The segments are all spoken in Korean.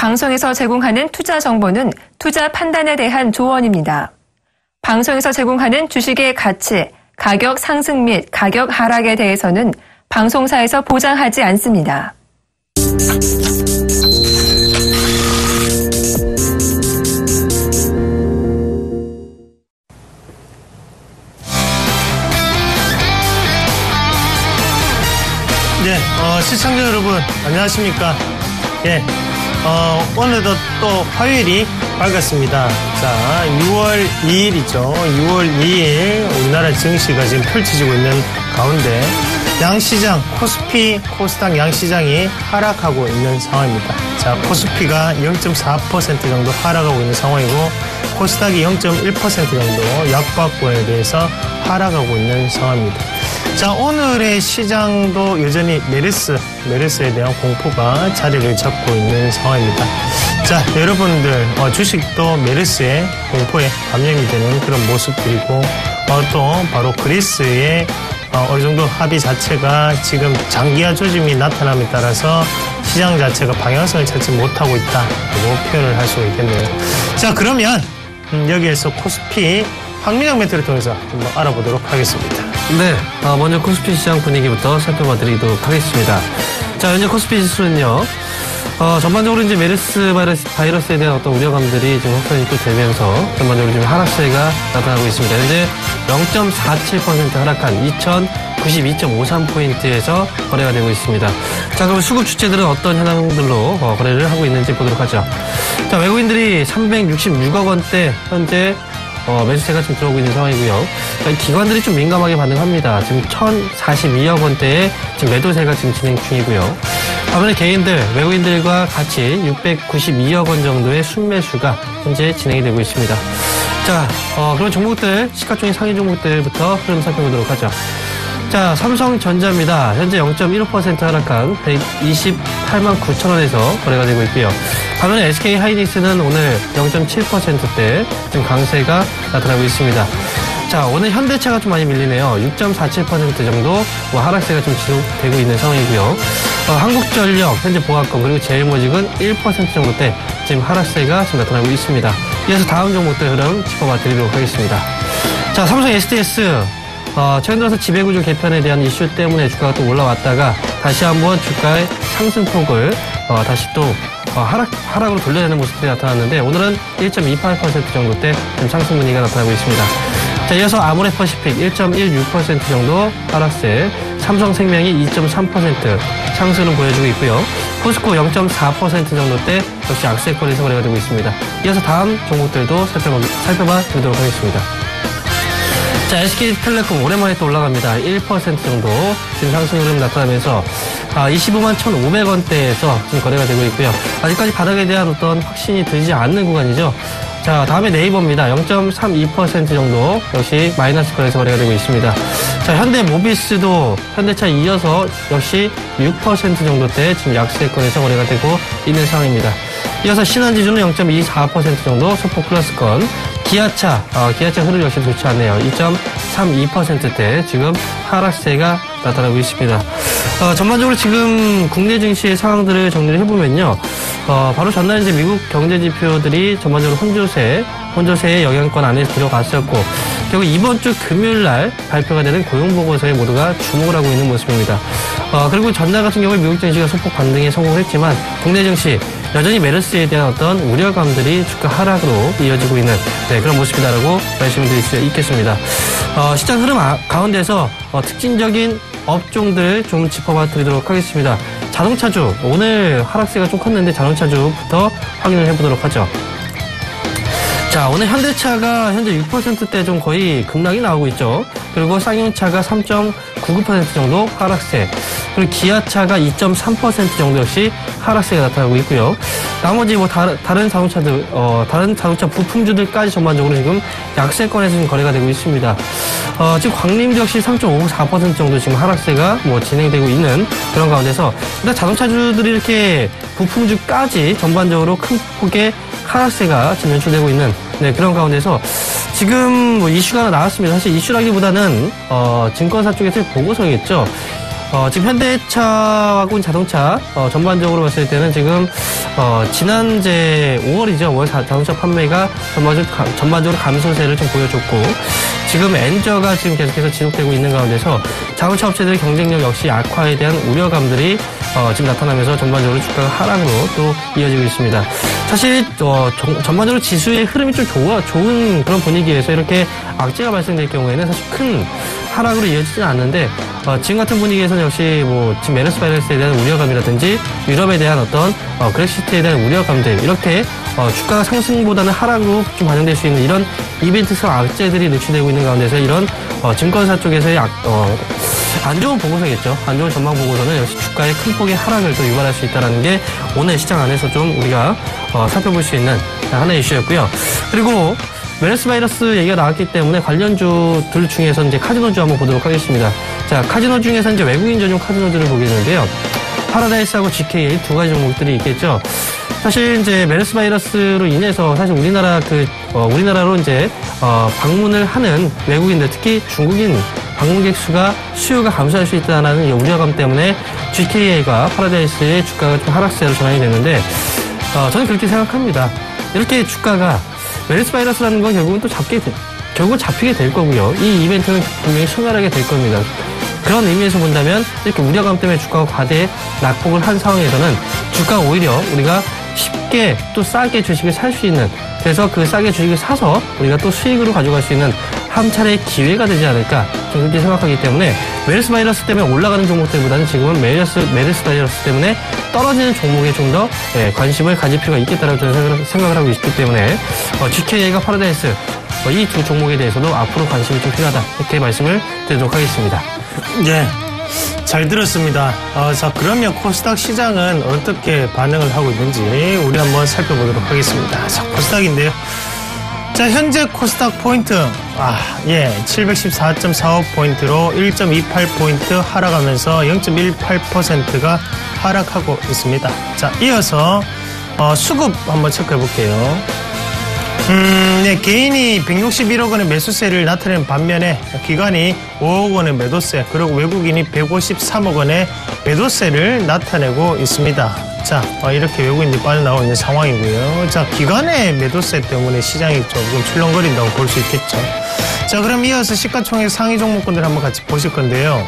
방송에서 제공하는 투자 정보는 투자 판단에 대한 조언입니다. 방송에서 제공하는 주식의 가치, 가격 상승 및 가격 하락에 대해서는 방송사에서 보장하지 않습니다. 네, 시청자 여러분 안녕하십니까? 예, 오늘도 또 화요일이 밝았습니다. 자, 6월 2일이죠. 6월 2일 우리나라 증시가 지금 펼쳐지고 있는 가운데 양시장, 코스피, 코스닥 양시장이 하락하고 있는 상황입니다. 자, 코스피가 0.4% 정도 하락하고 있는 상황이고 코스닥이 0.1% 정도 약박권에 대해서 하락하고 있는 상황입니다. 자, 오늘의 시장도 여전히 메르스에 대한 공포가 자리를 잡고 있는 상황입니다. 자, 여러분들 주식도 메르스의 공포에 감염이 되는 그런 모습들이고 또 바로 그리스의 어느 정도 합의 자체가 지금 장기화 조짐이 나타남에 따라서 시장 자체가 방향성을 찾지 못하고 있다고 표현을 할 수가 있겠네요. 자, 그러면 여기에서 코스피 황민영 멘트를 통해서 한번 알아보도록 하겠습니다. 네, 먼저 코스피 시장 분위기부터 살펴봐 드리도록 하겠습니다. 자, 현재 코스피 지수는요, 전반적으로 이제 메르스 바이러스에 대한 어떤 우려감들이 지금 확산이 또 되면서 전반적으로 지금 하락세가 나타나고 있습니다. 현재 0.47% 하락한 2092.53포인트에서 거래가 되고 있습니다. 자, 그럼 수급 주체들은 어떤 현황들로 거래를 하고 있는지 보도록 하죠. 자, 외국인들이 366억 원대 현재 매수세가 지금 들어오고 있는 상황이고요. 기관들이 좀 민감하게 반응합니다. 지금 1,042억 원대의 지금 매도세가 지금 진행 중이고요. 반면에 개인들, 외국인들과 같이 692억 원 정도의 순매수가 현재 진행이 되고 있습니다. 자, 그럼 종목들, 시가총액 상위 종목들부터 흐름 살펴보도록 하죠. 자, 삼성전자입니다. 현재 0.15% 하락한 128만 9천 원에서 거래가 되고 있고요. 반면에 SK하이닉스는 오늘 0.7%대 지금 강세가 나타나고 있습니다. 자, 오늘 현대차가 좀 많이 밀리네요. 6.47% 정도 하락세가 좀 지속되고 있는 상황이고요. 한국전력, 현대보합권, 그리고 제일모직은 1% 정도대 지금 하락세가 지금 나타나고 있습니다. 이어서 다음 종목들 흐름 짚어봐 드리도록 하겠습니다. 자, 삼성 SDS. 최근 들어서 지배구조 개편에 대한 이슈 때문에 주가가 또 올라왔다가 다시 한번 주가의 상승폭을 다시 또 하락으로 돌려내는 모습들이 나타났는데 오늘은 1.28% 정도대 상승 분위기가 나타나고 있습니다. 자, 이어서 아모레퍼시픽 1.16% 정도 하락세, 삼성생명이 2.3% 상승을 보여주고 있고요. 포스코 0.4% 정도대 역시 악세권에서 거래가 되고 있습니다. 이어서 다음 종목들도 살펴봐 드리도록 하겠습니다. 자, SK텔레콤 오랜만에 또 올라갑니다. 1% 정도 지금 상승 흐름이 나타나면서 25만 1,500원대에서 지금 거래가 되고 있고요. 아직까지 바닥에 대한 어떤 확신이 들지 않는 구간이죠. 자, 다음에 네이버입니다. 0.32% 정도 역시 마이너스권에서 거래가 되고 있습니다. 자, 현대모비스도 현대차 이어서 역시 6% 정도대 지금 약세권에서 거래가 되고 있는 상황입니다. 이어서 신한지주는 0.24% 정도 소폭 플러스권, 기아차 흐름 역시 좋지 않네요. 2.32%대 지금 하락세가 나타나고 있습니다. 전반적으로 지금 국내 증시의 상황들을 정리를 해보면요. 바로 전날 이제 미국 경제 지표들이 전반적으로 혼조세의 영향권 안에 들어갔었고, 결국 이번 주 금요일 날 발표가 되는 고용보고서에 모두가 주목을 하고 있는 모습입니다. 그리고 전날 같은 경우에 미국 증시가 소폭 반등에 성공했지만, 국내 증시 여전히 메르스에 대한 어떤 우려감들이 주가 하락으로 이어지고 있는 그런 모습이다라고 말씀을 드릴 수 있겠습니다. 시장 흐름 가운데서 특징적인 업종들 좀 짚어봐 드리도록 하겠습니다. 자동차주, 오늘 하락세가 좀 컸는데 자동차주부터 확인을 해보도록 하죠. 자, 오늘 현대차가 현재 6%대 좀 거의 급락이 나오고 있죠. 그리고 쌍용차가 3.99% 정도 하락세, 그리고 기아차가 2.3% 정도 역시 하락세가 나타나고 있고요. 나머지 뭐 다른 자동차들, 다른 자동차 부품주들까지 전반적으로 지금 약세권에서 지금 거래가 되고 있습니다. 지금 광림도 역시 3.54% 정도 지금 하락세가 뭐 진행되고 있는 그런 가운데서 일단 자동차주들이 이렇게 부품주까지 전반적으로 큰 폭의 하락세가 지금 연출되고 있는 그런 가운데서 지금 뭐 이슈가 하나 나왔습니다. 사실 이슈라기보다는 증권사 쪽에서의 보고서겠죠. 지금 현대차하고 자동차, 전반적으로 봤을 때는 지금, 지난 5월이죠. 5월 자동차 판매가 전반적으로 감소세를 좀 보여줬고, 지금 엔저가 지금 계속해서 지속되고 있는 가운데서 자동차 업체들의 경쟁력 역시 악화에 대한 우려감들이 지금 나타나면서 전반적으로 주가가 하락으로 또 이어지고 있습니다. 사실 전반적으로 지수의 흐름이 좀 좋은 그런 분위기에서 이렇게 악재가 발생될 경우에는 사실 큰 하락으로 이어지지는 않는데 지금 같은 분위기에서는 역시 지금 메르스 바이러스에 대한 우려감이라든지 유럽에 대한 어떤 그렉시트에 대한 우려감들 이렇게 주가가 상승보다는 하락으로 좀 반영될 수 있는 이런 이벤트성 악재들이 노출되고 있는 가운데서 이런 증권사 쪽에서의 안 좋은 보고서겠죠. 안 좋은 전망 보고서는 역시 주가의 큰 폭의 하락을 또 유발할 수 있다는 게 오늘 시장 안에서 좀 우리가 살펴볼 수 있는 하나의 이슈였고요. 그리고 메르스 바이러스 얘기가 나왔기 때문에 관련주들 중에서 이제 카지노주 한번 보도록 하겠습니다. 자, 카지노 중에서 이제 외국인 전용 카지노주를 보겠는데요. 파라다이스하고 GKA 두 가지 종목들이 있겠죠. 사실 이제 메르스 바이러스로 인해서 사실 우리나라로 이제 방문을 하는 외국인들, 특히 중국인 방문객 수요가 감소할 수 있다는 우려감 때문에 GKA가 파라다이스의 주가가 좀 하락세로 전환이 됐는데, 저는 그렇게 생각합니다. 이렇게 주가가 메르스 바이러스라는 건 결국은 또 결국은 잡히게 될 거고요. 이 이벤트는 분명히 소멸하게 될 겁니다. 그런 의미에서 본다면 이렇게 우려감 때문에 주가가 과대 낙폭을 한 상황에서는 주가가 오히려 우리가 쉽게 또 싸게 주식을 살 수 있는, 그래서 그 싸게 주식을 사서 우리가 또 수익으로 가져갈 수 있는 한 차례의 기회가 되지 않을까 좀 그렇게 생각하기 때문에 메르스 바이러스 때문에 올라가는 종목들보다는 지금은 메르스 바이러스 때문에 떨어지는 종목에 좀 더 관심을 가질 필요가 있겠다라고 저는 생각을 하고 있기 때문에 GKA가 파라다이스 이 두 종목에 대해서도 앞으로 관심이 좀 필요하다 이렇게 말씀을 드리도록 하겠습니다. 네, 잘 들었습니다. 자, 그러면 코스닥 시장은 어떻게 반응을 하고 있는지 우리 한번 살펴보도록 하겠습니다. 자, 코스닥인데요. 자, 현재 코스닥 포인트 714.45포인트로 1.28포인트 하락하면서 0.18%가 하락하고 있습니다. 자, 이어서 수급 한번 체크해 볼게요. 네, 개인이 161억 원의 매수세를 나타내는 반면에 기관이 5억 원의 매도세, 그리고 외국인이 153억 원의 매도세를 나타내고 있습니다. 자, 이렇게 외국인들이 빠져나오고 있는 상황이고요. 자, 기관의 매도세 때문에 시장이 조금 출렁거린다고 볼 수 있겠죠. 자, 그럼 이어서 시가총액 상위 종목군들 한번 같이 보실 건데요.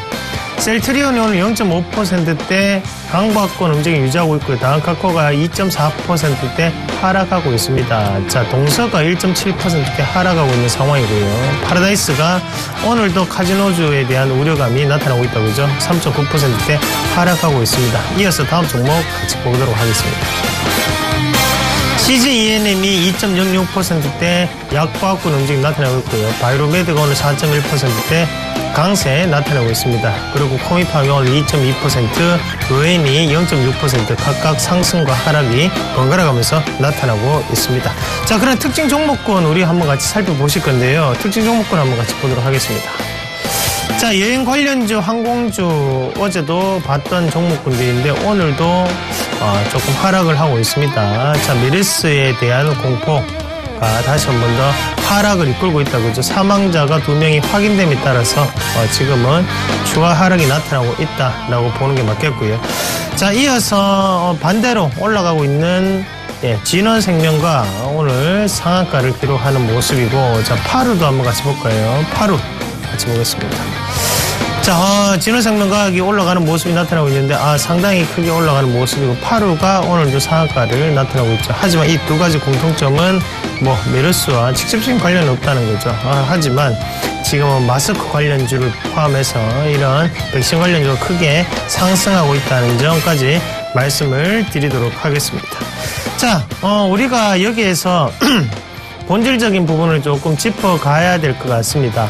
셀트리온이 오늘 0.5%대 강보합권 움직임 유지하고 있고요. 다음카코가 2.4%대 하락하고 있습니다. 자, 동서가 1.7%대 하락하고 있는 상황이고요. 파라다이스가 오늘도 카지노주에 대한 우려감이 나타나고 있다고 그죠? 3.9%대 하락하고 있습니다. 이어서 다음 종목 같이 보도록 하겠습니다. CGENM이 2.06%대 약보합권 움직임 나타나고 있고요. 바이로메드가 오늘 4.1%대 강세 나타나고 있습니다. 그리고 코미팜이 오늘 2.2%, 의엔이 0.6% 각각 상승과 하락이 번갈아가면서 나타나고 있습니다. 자, 그럼 특징 종목군 우리 한번 같이 살펴보실 건데요. 특징 종목군 한번 같이 보도록 하겠습니다. 자, 여행 관련주, 항공주 어제도 봤던 종목군들인데 오늘도 조금 하락을 하고 있습니다. 자, 메르스에 대한 공포가 다시 한 번 더 하락을 이끌고 있다고 그죠? 사망자가 2명이 확인됨에 따라서 지금은 추가 하락이 나타나고 있다라고 보는 게 맞겠고요. 자, 이어서 반대로 올라가고 있는 진원생명과 오늘 상한가를 기록하는 모습이고, 자, 파루도 한번 같이 볼까요? 파루 같이 보겠습니다. 자, 진원생명가격이 올라가는 모습이 나타나고 있는데 상당히 크게 올라가는 모습이고, 파루가 오늘도 상한가를 나타나고 있죠. 하지만 이 두 가지 공통점은 메르스와 직접적인 관련이 없다는 거죠. 하지만 지금은 마스크 관련주를 포함해서 이런 백신 관련주가 크게 상승하고 있다는 점까지 말씀을 드리도록 하겠습니다. 자, 우리가 여기에서 본질적인 부분을 조금 짚어가야 될 것 같습니다.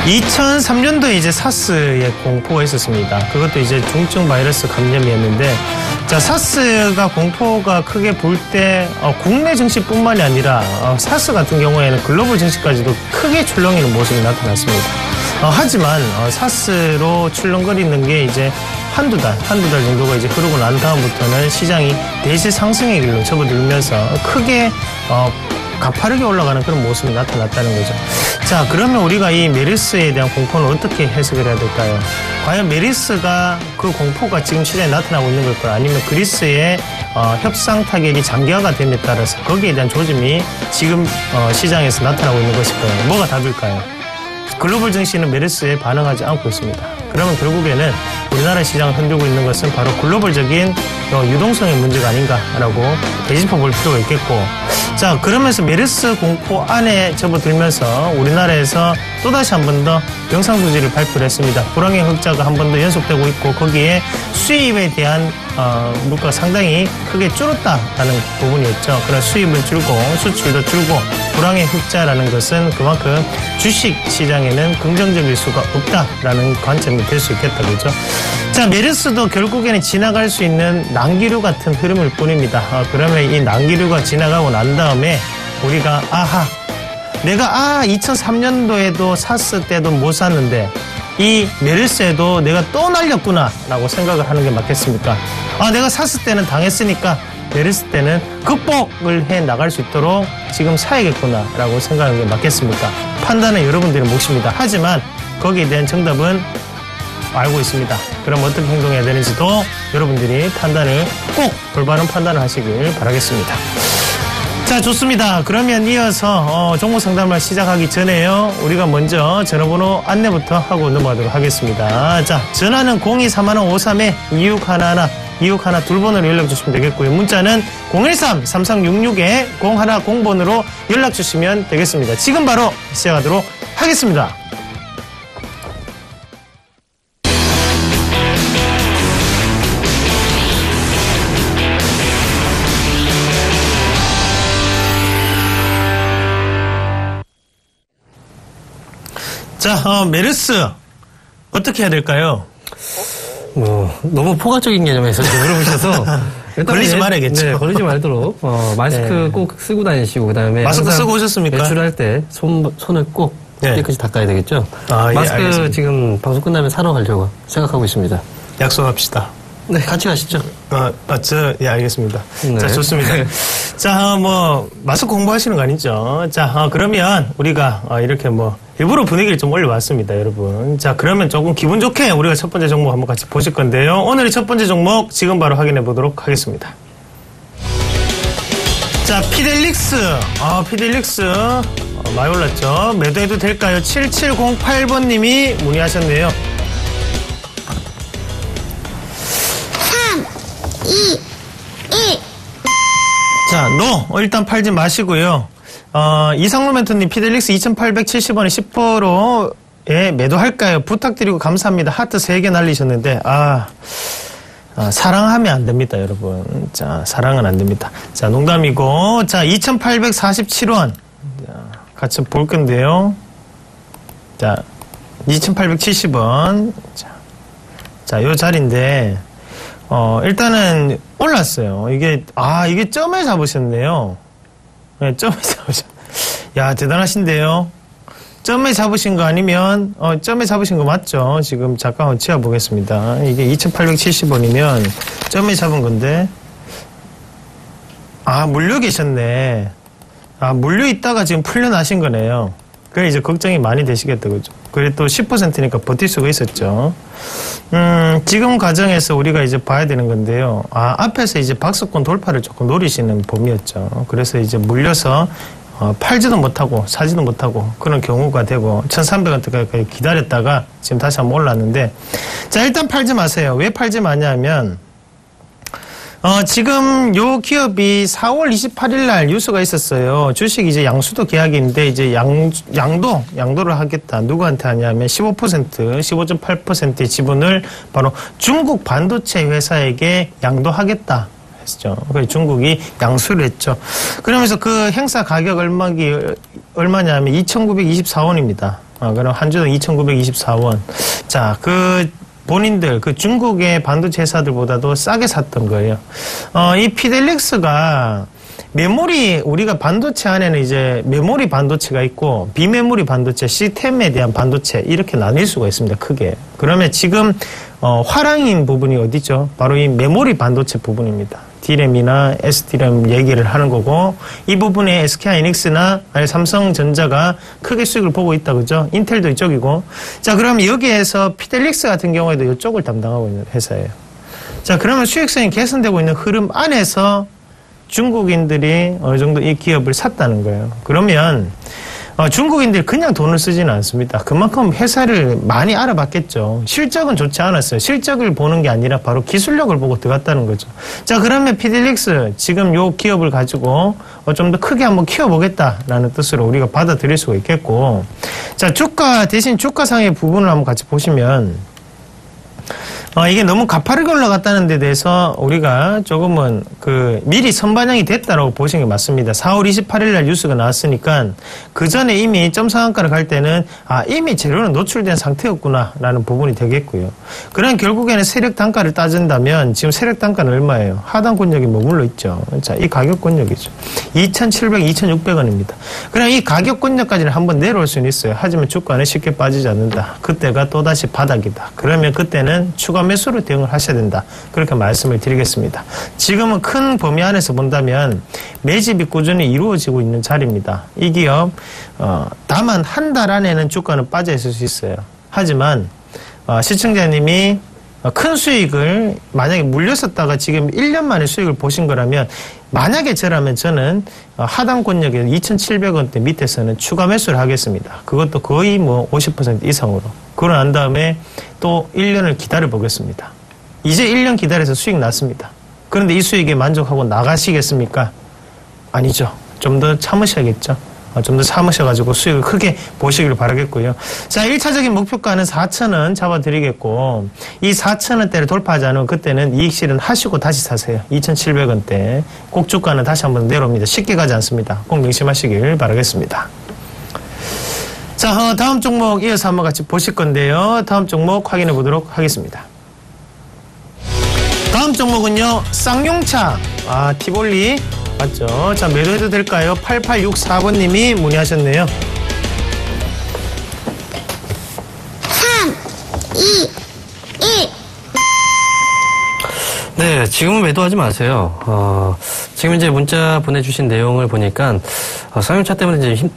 2003년도에 이제 사스의 공포가 있었습니다. 그것도 이제 중증 바이러스 감염이었는데, 자, 사스가 공포가 크게 불 때 국내 증시뿐만이 아니라 사스 같은 경우에는 글로벌 증시까지도 크게 출렁이는 모습이 나타났습니다. 하지만 사스로 출렁거리는 게 이제 한두 달 정도가 이제 흐르고 난 다음부터는 시장이 대세 상승의 길로 접어들면서 크게 가파르게 올라가는 그런 모습이 나타났다는 거죠. 자, 그러면 우리가 이 메르스에 대한 공포는 어떻게 해석을 해야 될까요? 과연 메르스가 그 공포가 지금 시장에 나타나고 있는 걸까요? 아니면 그리스의 협상 타결이 장기화가 됨에 따라서 거기에 대한 조짐이 지금 시장에서 나타나고 있는 것일까요? 뭐가 답일까요? 글로벌 증시는 메르스에 반응하지 않고 있습니다. 그러면 결국에는 우리나라 시장을 흔들고 있는 것은 바로 글로벌적인 유동성의 문제가 아닌가라고 되짚어 볼 필요가 있겠고, 자, 그러면서 메르스 공포 안에 접어들면서 우리나라에서 또다시 한 번 더 영상수지를 발표를 했습니다. 불황의 흑자가 한 번 더 연속되고 있고, 거기에 수입에 대한 물가가 상당히 크게 줄었다라는 부분이었죠. 그런 수입은 줄고 수출도 줄고 불황의 흑자라는 것은 그만큼 주식 시장에는 긍정적일 수가 없다라는 관점이 될 수 있겠다, 그죠? 자, 메르스도 결국에는 지나갈 수 있는 난기류 같은 흐름일 뿐입니다. 그러면 이 난기류가 지나가고 난 다음에 우리가 내가 2003년도에도 샀을 때도 못 샀는데 이 메르스에도 내가 또 날렸구나 라고 생각을 하는 게 맞겠습니까? 내가 샀을 때는 당했으니까 메르스 때는 극복을 해 나갈 수 있도록 지금 사야겠구나 라고 생각하는 게 맞겠습니까? 판단은 여러분들의 몫입니다. 하지만 거기에 대한 정답은 알고 있습니다. 그럼 어떻게 행동해야 되는지도 여러분들이 판단을 꼭 올바른 판단을 하시길 바라겠습니다. 자, 좋습니다. 그러면 이어서 종목 상담을 시작하기 전에요, 우리가 먼저 전화번호 안내부터 하고 넘어가도록 하겠습니다. 자, 전화는 023153-2611 2611 연락 주시면 되겠고요. 문자는 013-3366-0110번으로 연락 주시면 되겠습니다. 지금 바로 시작하도록 하겠습니다. 자, 메르스 어떻게 해야 될까요? 너무 포괄적인 개념에서 물어보셔서 걸리지 말아야겠죠. 네, 걸리지 말도록 마스크 꼭 쓰고 다니시고, 그다음에 마스크 쓰고 오셨습니까? 외출할 때 손을 꼭 깨끗이 닦아야 되겠죠. 마스크 예, 지금 방송 끝나면 사러 가려고 생각하고 있습니다. 약속합시다. 네, 같이 가시죠. 알겠습니다. 네. 자, 좋습니다. 자, 마스크 공부하시는 거 아니죠? 자, 그러면 우리가 이렇게 일부러 분위기를 좀 올려왔습니다, 여러분. 자, 그러면 조금 기분 좋게 우리가 첫 번째 종목 한번 같이 보실 건데요. 오늘의 첫 번째 종목 지금 바로 확인해 보도록 하겠습니다. 자, 피델릭스. 피델릭스. 많이 올랐죠? 매도해도 될까요? 7708번님이 문의하셨네요. 3, 2, 1. 자, 일단 팔지 마시고요. 이상로 멘토님, 피델릭스 2870원에 10%에 매도할까요? 부탁드리고 감사합니다. 하트 3개 날리셨는데, 사랑하면 안 됩니다, 여러분. 자, 사랑은 안 됩니다. 자, 농담이고, 자, 2847원. 자, 같이 볼 건데요. 자, 2870원. 자, 요 자리인데, 일단은 올랐어요. 이게 점에 잡으셨네요. 네, 점에 잡으셨. 야, 대단하신데요. 점에 잡으신 거 아니면, 점에 잡으신 거 맞죠? 지금 잠깐 치워 보겠습니다. 이게 2870원이면 점에 잡은 건데. 물려 계셨네. 물려 있다가 지금 풀려나신 거네요. 그래, 이제 걱정이 많이 되시겠다, 그죠? 그래, 또 10%니까 버틸 수가 있었죠. 지금 과정에서 우리가 이제 봐야 되는 건데요. 앞에서 이제 박스권 돌파를 조금 노리시는 봄이었죠. 그래서 이제 물려서, 팔지도 못하고, 사지도 못하고, 그런 경우가 되고, 1300원대까지 기다렸다가 지금 다시 한번 올랐는데, 자, 일단 팔지 마세요. 왜 팔지 마냐면, 지금 요 기업이 4월 28일 날 뉴스가 있었어요. 주식 이제 양수도 계약인데 이제 양도를 하겠다. 누구한테 하냐면 15.8%의 지분을 바로 중국 반도체 회사에게 양도하겠다 했죠. 그래서 중국이 양수를 했죠. 그러면서 그 행사 가격 얼마냐면 2,924원입니다. 그럼 한 주당 2,924원. 자, 본인들, 중국의 반도체 회사들보다도 싸게 샀던 거예요. 이 피델릭스가 우리가 반도체 안에는 이제 메모리 반도체가 있고, 비메모리 반도체, 시스템에 대한 반도체, 이렇게 나뉠 수가 있습니다, 크게. 그러면 지금, 화랑인 부분이 어디죠? 바로 이 메모리 반도체 부분입니다. D램이나 SD램 얘기를 하는 거고 이 부분에 SK하이닉스나 삼성전자가 크게 수익을 보고 있다 그죠? 인텔도 이쪽이고 자 그럼 여기에서 피델릭스 같은 경우에도 이쪽을 담당하고 있는 회사예요. 자 그러면 수익성이 개선되고 있는 흐름 안에서 중국인들이 어느 정도 이 기업을 샀다는 거예요. 그러면 중국인들이 그냥 돈을 쓰지는 않습니다. 그만큼 회사를 많이 알아봤겠죠. 실적은 좋지 않았어요. 실적을 보는 게 아니라 바로 기술력을 보고 들어갔다는 거죠. 자, 그러면 피델릭스 지금 요 기업을 가지고 좀 더 크게 한번 키워보겠다라는 뜻으로 우리가 받아들일 수가 있겠고 자, 주가 대신 주가상의 부분을 한번 같이 보시면 이게 너무 가파르게 올라갔다는 데 대해서 우리가 조금은 미리 선반영이 됐다라고 보시는 게 맞습니다. 4월 28일 날 뉴스가 나왔으니까 그 전에 이미 점상한가를 갈 때는 이미 재료는 노출된 상태였구나라는 부분이 되겠고요. 그럼 결국에는 세력 단가를 따진다면 지금 세력 단가는 얼마예요? 하단 권역이 머물러 있죠. 자, 이 가격 권역이죠. 2,700, 2,600원입니다. 그럼 이 가격 권역까지는 한번 내려올 수는 있어요. 하지만 주가는 쉽게 빠지지 않는다. 그때가 또다시 바닥이다. 그러면 그때는 추가 매수로 대응을 하셔야 된다. 그렇게 말씀을 드리겠습니다. 지금은 큰 범위 안에서 본다면 매집이 꾸준히 이루어지고 있는 자리입니다. 이 기업 다만 한 달 안에는 주가는 빠져 있을 수 있어요. 하지만 시청자님이 큰 수익을 만약에 물렸었다가 지금 1년 만에 수익을 보신 거라면 만약에 저라면 저는 하단 권역에 2,700원대 밑에서는 추가 매수를 하겠습니다. 그것도 거의 50% 이상으로. 그러고 난 다음에 또 1년을 기다려 보겠습니다. 이제 1년 기다려서 수익 났습니다. 그런데 이 수익에 만족하고 나가시겠습니까? 아니죠. 좀 더 참으셔야겠죠. 좀 더 참으셔가지고 수익을 크게 보시길 바라겠고요. 자, 1차적인 목표가는 4,000원 잡아드리겠고 이 4,000원대를 돌파하지 않으면 그때는 이익 실현 하시고 다시 사세요. 2,700원대. 꼭 주가는 다시 한번 내려옵니다. 쉽게 가지 않습니다. 꼭 명심하시길 바라겠습니다. 자, 다음 종목 이어서 한번 같이 보실 건데요. 다음 종목 확인해 보도록 하겠습니다. 다음 종목은요, 쌍용차. 티볼리. 맞죠? 자, 매도해도 될까요? 8864번님이 문의하셨네요. 3, 2, 1. 네, 지금은 매도하지 마세요. 지금 이제 문자 보내주신 내용을 보니까, 쌍용차 때문에 이제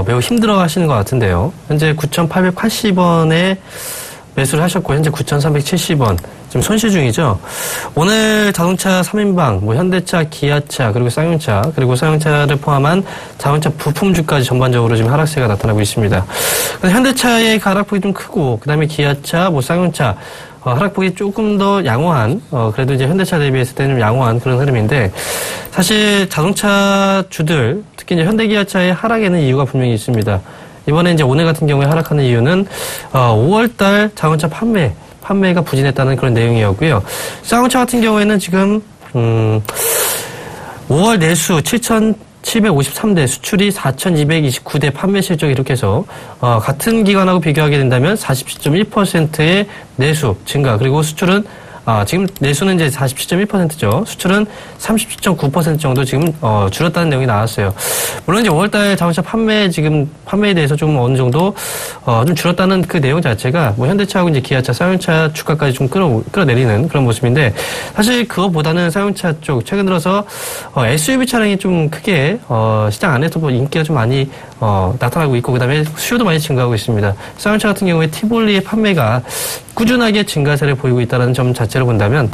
매우 힘들어 하시는 것 같은데요. 현재 9,880원에 매수를 하셨고, 현재 9,370원. 지금 손실 중이죠. 오늘 자동차 3인방, 현대차, 기아차, 그리고 쌍용차, 그리고 쌍용차를 포함한 자동차 부품주까지 전반적으로 지금 하락세가 나타나고 있습니다. 현대차의 하락폭이 좀 크고, 그 다음에 기아차, 쌍용차, 하락폭이 조금 더 양호한, 그래도 이제 현대차 대비했을 때는 좀 양호한 그런 흐름인데, 사실 자동차 주들, 특히 이제 현대기아차의 하락에는 이유가 분명히 있습니다. 이번에 이제 오늘 같은 경우에 하락하는 이유는, 5월달 자동차 판매가 부진했다는 그런 내용이었고요. 쌍용차 같은 경우에는 지금 5월 내수 7,753대, 수출이 4,229대, 판매 실적이 이렇게 해서 같은 기간하고 비교하게 된다면 47.1%의 내수 증가, 그리고 수출은 지금 내수는 이제 47.1%죠. 수출은 37.9% 정도 지금 줄었다는 내용이 나왔어요. 물론 이제 5월달 자동차 판매에 대해서 좀 어느 정도 좀 줄었다는 그 내용 자체가 현대차하고 이제 기아차, 쌍용차 주가까지 좀 끌어내리는 그런 모습인데, 사실 그거보다는 쌍용차 쪽 최근 들어서 SUV 차량이 좀 크게 시장 안에서 인기가 좀 많이 나타나고 있고, 그다음에 수요도 많이 증가하고 있습니다. 쌍용차 같은 경우에 티볼리의 판매가 꾸준하게 증가세를 보이고 있다는 점 자체로 본다면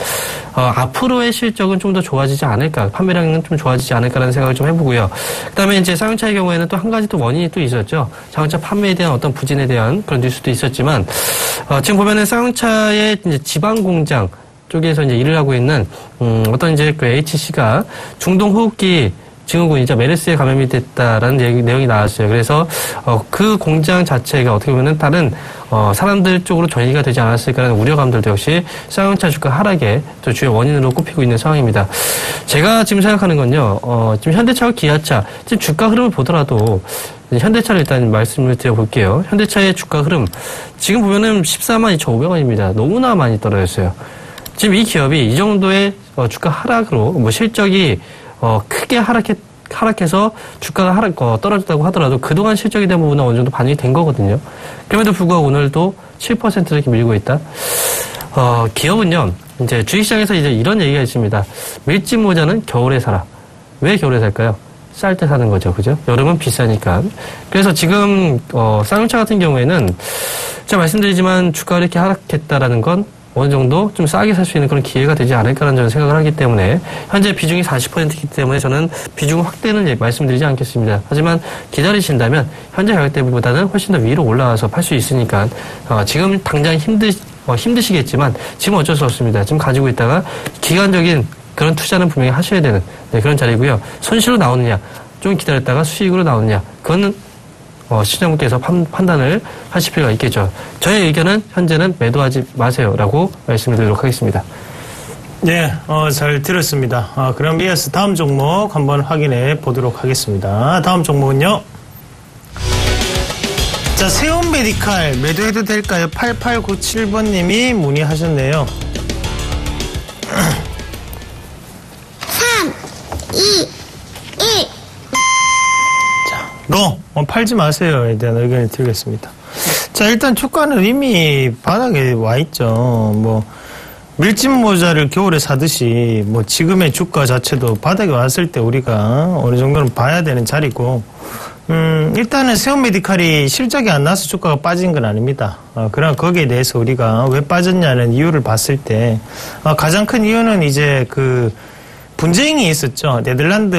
앞으로의 실적은 좀 더 좋아지지 않을까, 판매량은 좀 좋아지지 않을까라는 생각을 좀 해보고요. 그다음에 이제 쌍용차의 경우에는 또 한 가지 또 원인이 또 있었죠. 자동차 판매에 대한 어떤 부진에 대한 그런 뉴스도 있었지만 지금 보면은 쌍용차의 이제 지방 공장 쪽에서 이제 일을 하고 있는 어떤 이제 그 HC가 중동 호흡기 증후군이죠. 메르스에 감염이 됐다라는 내용이 나왔어요. 그래서 그 공장 자체가 어떻게 보면 다른 사람들 쪽으로 전이가 되지 않았을까라는 우려감들도 역시 쌍용차 주가 하락의 또 주요 원인으로 꼽히고 있는 상황입니다. 제가 지금 생각하는 건요. 지금 현대차와 기아차 지금 주가 흐름을 보더라도 현대차를 일단 말씀을 드려볼게요. 현대차의 주가 흐름 지금 보면은 142,500원입니다. 너무나 많이 떨어졌어요. 지금 이 기업이 이 정도의 주가 하락으로 실적이 크게 하락해서 주가가 떨어졌다고 하더라도 그동안 실적에 대한 부분은 어느 정도 반영이 된 거거든요. 그럼에도 불구하고 오늘도 7% 이렇게 밀고 있다. 기업은요, 이제 주식시장에서 이제 이런 얘기가 있습니다. 밀짚 모자는 겨울에 사라. 왜 겨울에 살까요? 쌀 때 사는 거죠. 그죠? 여름은 비싸니까. 그래서 지금, 쌍용차 같은 경우에는 제가 말씀드리지만 주가가 이렇게 하락했다라는 건 어느 정도 좀 싸게 살 수 있는 그런 기회가 되지 않을까라는 저는 생각을 하기 때문에 현재 비중이 40%이기 때문에 저는 비중 확대는 말씀드리지 않겠습니다. 하지만 기다리신다면 현재 가격대보다는 훨씬 더 위로 올라와서 팔 수 있으니까 지금 당장 힘드시겠지만 지금 어쩔 수 없습니다. 지금 가지고 있다가 기간적인 그런 투자는 분명히 하셔야 되는 그런 자리고요. 손실로 나오느냐 좀 기다렸다가 수익으로 나오느냐 그거는 시장분께서 판단을 하실 필요가 있겠죠. 저의 의견은 현재는 매도하지 마세요라고 말씀을 드리도록 하겠습니다. 네, 잘 들었습니다. 그럼 이어서 다음 종목 한번 확인해 보도록 하겠습니다. 다음 종목은요. 자, 세온 메디칼 매도해도 될까요? 8897번님이 문의하셨네요. 3, 2, 1. 팔지 마세요에 대한 의견을 드리겠습니다. 자, 일단 주가는 이미 바닥에 와 있죠. 밀짚 모자를 겨울에 사듯이 지금의 주가 자체도 바닥에 왔을 때 우리가 어느 정도는 봐야 되는 자리고, 일단은 세온 메디칼이 실적이 안 나서 주가가 빠진 건 아닙니다. 그러나 거기에 대해서 우리가 왜 빠졌냐는 이유를 봤을 때, 가장 큰 이유는 이제 분쟁이 있었죠. 네덜란드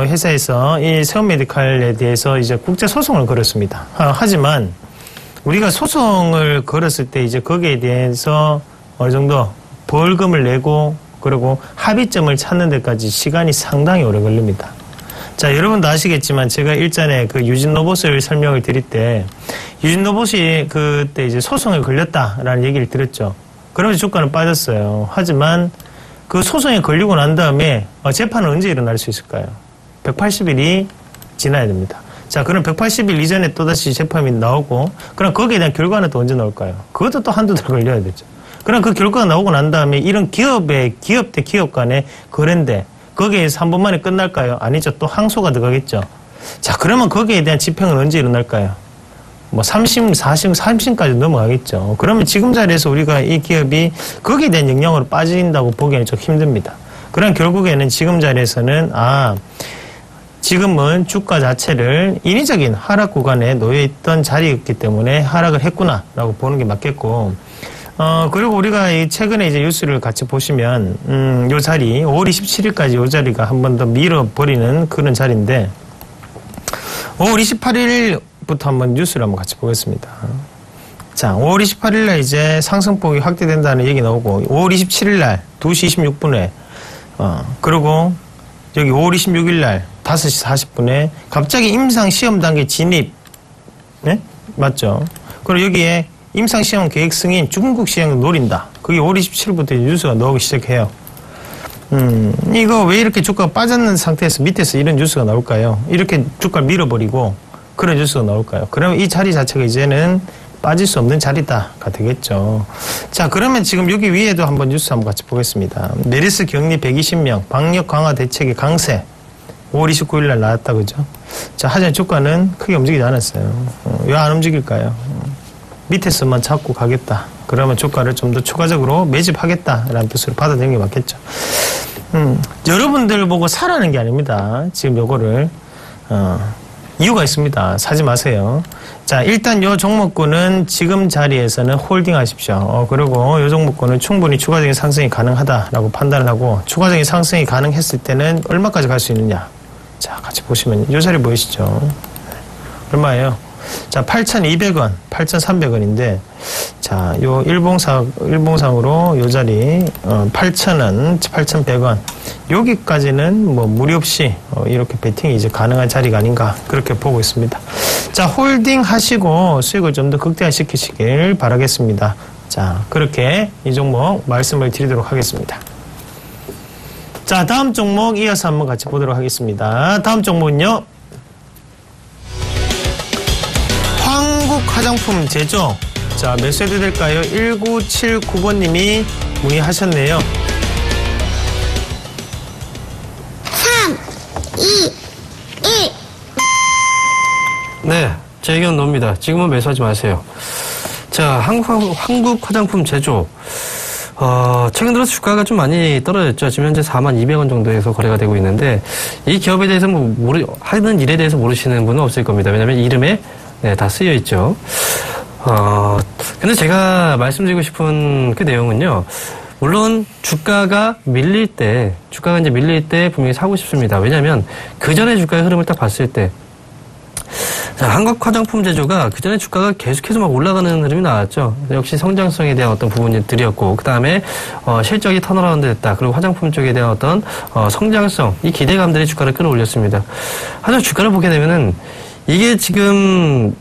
회사에서 이 세온 메디칼에 대해서 이제 국제 소송을 걸었습니다. 하지만 우리가 소송을 걸었을 때 이제 거기에 대해서 어느 정도 벌금을 내고 그리고 합의점을 찾는 데까지 시간이 상당히 오래 걸립니다. 자, 여러분도 아시겠지만 제가 일전에 유진 로봇을 설명을 드릴 때 유진 로봇이 그때 이제 소송에 걸렸다라는 얘기를 드렸죠. 그러면서 주가는 빠졌어요. 하지만 그 소송에 걸리고 난 다음에 재판은 언제 일어날 수 있을까요? 180일이 지나야 됩니다. 자, 그럼 180일 이전에 또다시 재판이 나오고 그럼 거기에 대한 결과는 또 언제 나올까요? 그것도 또 한두 달 걸려야 되죠. 그럼 그 결과가 나오고 난 다음에 이런 기업 대 기업 간의 거래인데 거기에서 한 번 만에 끝날까요? 아니죠. 또 항소가 들어가겠죠. 자, 그러면 거기에 대한 집행은 언제 일어날까요? 3심, 4심, 3심까지 넘어가겠죠. 그러면 지금 자리에서 우리가 이 기업이 거기에 대한 영향으로 빠진다고 보기에는 좀 힘듭니다. 그럼 결국에는 지금 자리에서는, 지금은 주가 자체를 인위적인 하락 구간에 놓여있던 자리였기 때문에 하락을 했구나라고 보는 게 맞겠고, 그리고 우리가 최근에 이제 뉴스를 같이 보시면, 요 자리, 5월 27일까지 요 자리가 한 번 더 밀어버리는 그런 자리인데, 5월 28일 부터 한번 뉴스를 한번 같이 보겠습니다. 자, 5월 28일 날 이제 상승폭이 확대된다는 얘기 나오고 5월 27일 날 2시 26분에 그리고 여기 5월 26일 날 5시 40분에 갑자기 임상 시험 단계 진입. 네? 맞죠? 그리고 여기에 임상 시험 계획 승인 중국 시행을 노린다. 그게 5월 27일부터 뉴스가 나오기 시작해요. 이거 왜 이렇게 주가가 빠졌는 상태에서 밑에서 이런 뉴스가 나올까요? 이렇게 주가를 밀어버리고 그런 뉴스가 나올까요? 그러면 이 자리 자체가 이제는 빠질 수 없는 자리다가 되겠죠. 자, 그러면 지금 여기 위에도 한번 뉴스 한번 같이 보겠습니다. 메르스 격리 120명, 방역 강화 대책의 강세. 5월 29일 날 나왔다, 그죠? 자, 하지만 주가는 크게 움직이지 않았어요. 왜 안 움직일까요? 밑에서만 잡고 가겠다. 그러면 주가를 좀 더 추가적으로 매집하겠다라는 뜻으로 받아들이는 게 맞겠죠. 여러분들 보고 사라는 게 아닙니다. 지금 요거를, 이유가 있습니다. 사지 마세요. 자, 일단 요 종목군은 지금 자리에서는 홀딩 하십시오. 그리고 요 종목군은 충분히 추가적인 상승이 가능하다라고 판단을 하고 추가적인 상승이 가능했을 때는 얼마까지 갈 수 있느냐. 자, 같이 보시면 요 자리 보이시죠? 얼마예요? 자, 8,200원, 8,300원인데, 자, 요 일봉상으로 요 자리, 8,000원, 8,100원. 여기까지는 무리 없이, 이렇게 베팅이 이제 가능한 자리가 아닌가, 그렇게 보고 있습니다. 자, 홀딩 하시고 수익을 좀 더 극대화시키시길 바라겠습니다. 자, 그렇게 이 종목 말씀을 드리도록 하겠습니다. 자, 다음 종목 이어서 한번 같이 보도록 하겠습니다. 다음 종목은요. 한국 화장품 제조. 자, 몇 세대 될까요? 1979번님이 문의하셨네요. 3, 2, 1. 네, 제 의견 나옵니다. 지금은 매수하지 마세요. 자, 한국 화장품 제조. 최근 들어서 주가가 좀 많이 떨어졌죠. 지금 현재 42,200원 정도에서 거래가 되고 있는데, 이 기업에 대해서 하는 일에 대해서 모르시는 분은 없을 겁니다. 왜냐면 이름에, 네, 다 쓰여 있죠. 근데 제가 말씀드리고 싶은 그 내용은요, 물론 주가가 밀릴 때 분명히 사고 싶습니다. 왜냐면 그 전에 주가의 흐름을 딱 봤을 때, 자, 한국 화장품 제조가 그 전에 주가가 계속해서 막 올라가는 흐름이 나왔죠. 역시 성장성에 대한 어떤 부분들이었고, 그 다음에 실적이 턴어라운드 됐다. 그리고 화장품 쪽에 대한 어떤 성장성, 이 기대감들이 주가를 끌어올렸습니다. 하지만 주가를 보게 되면은 이게 지금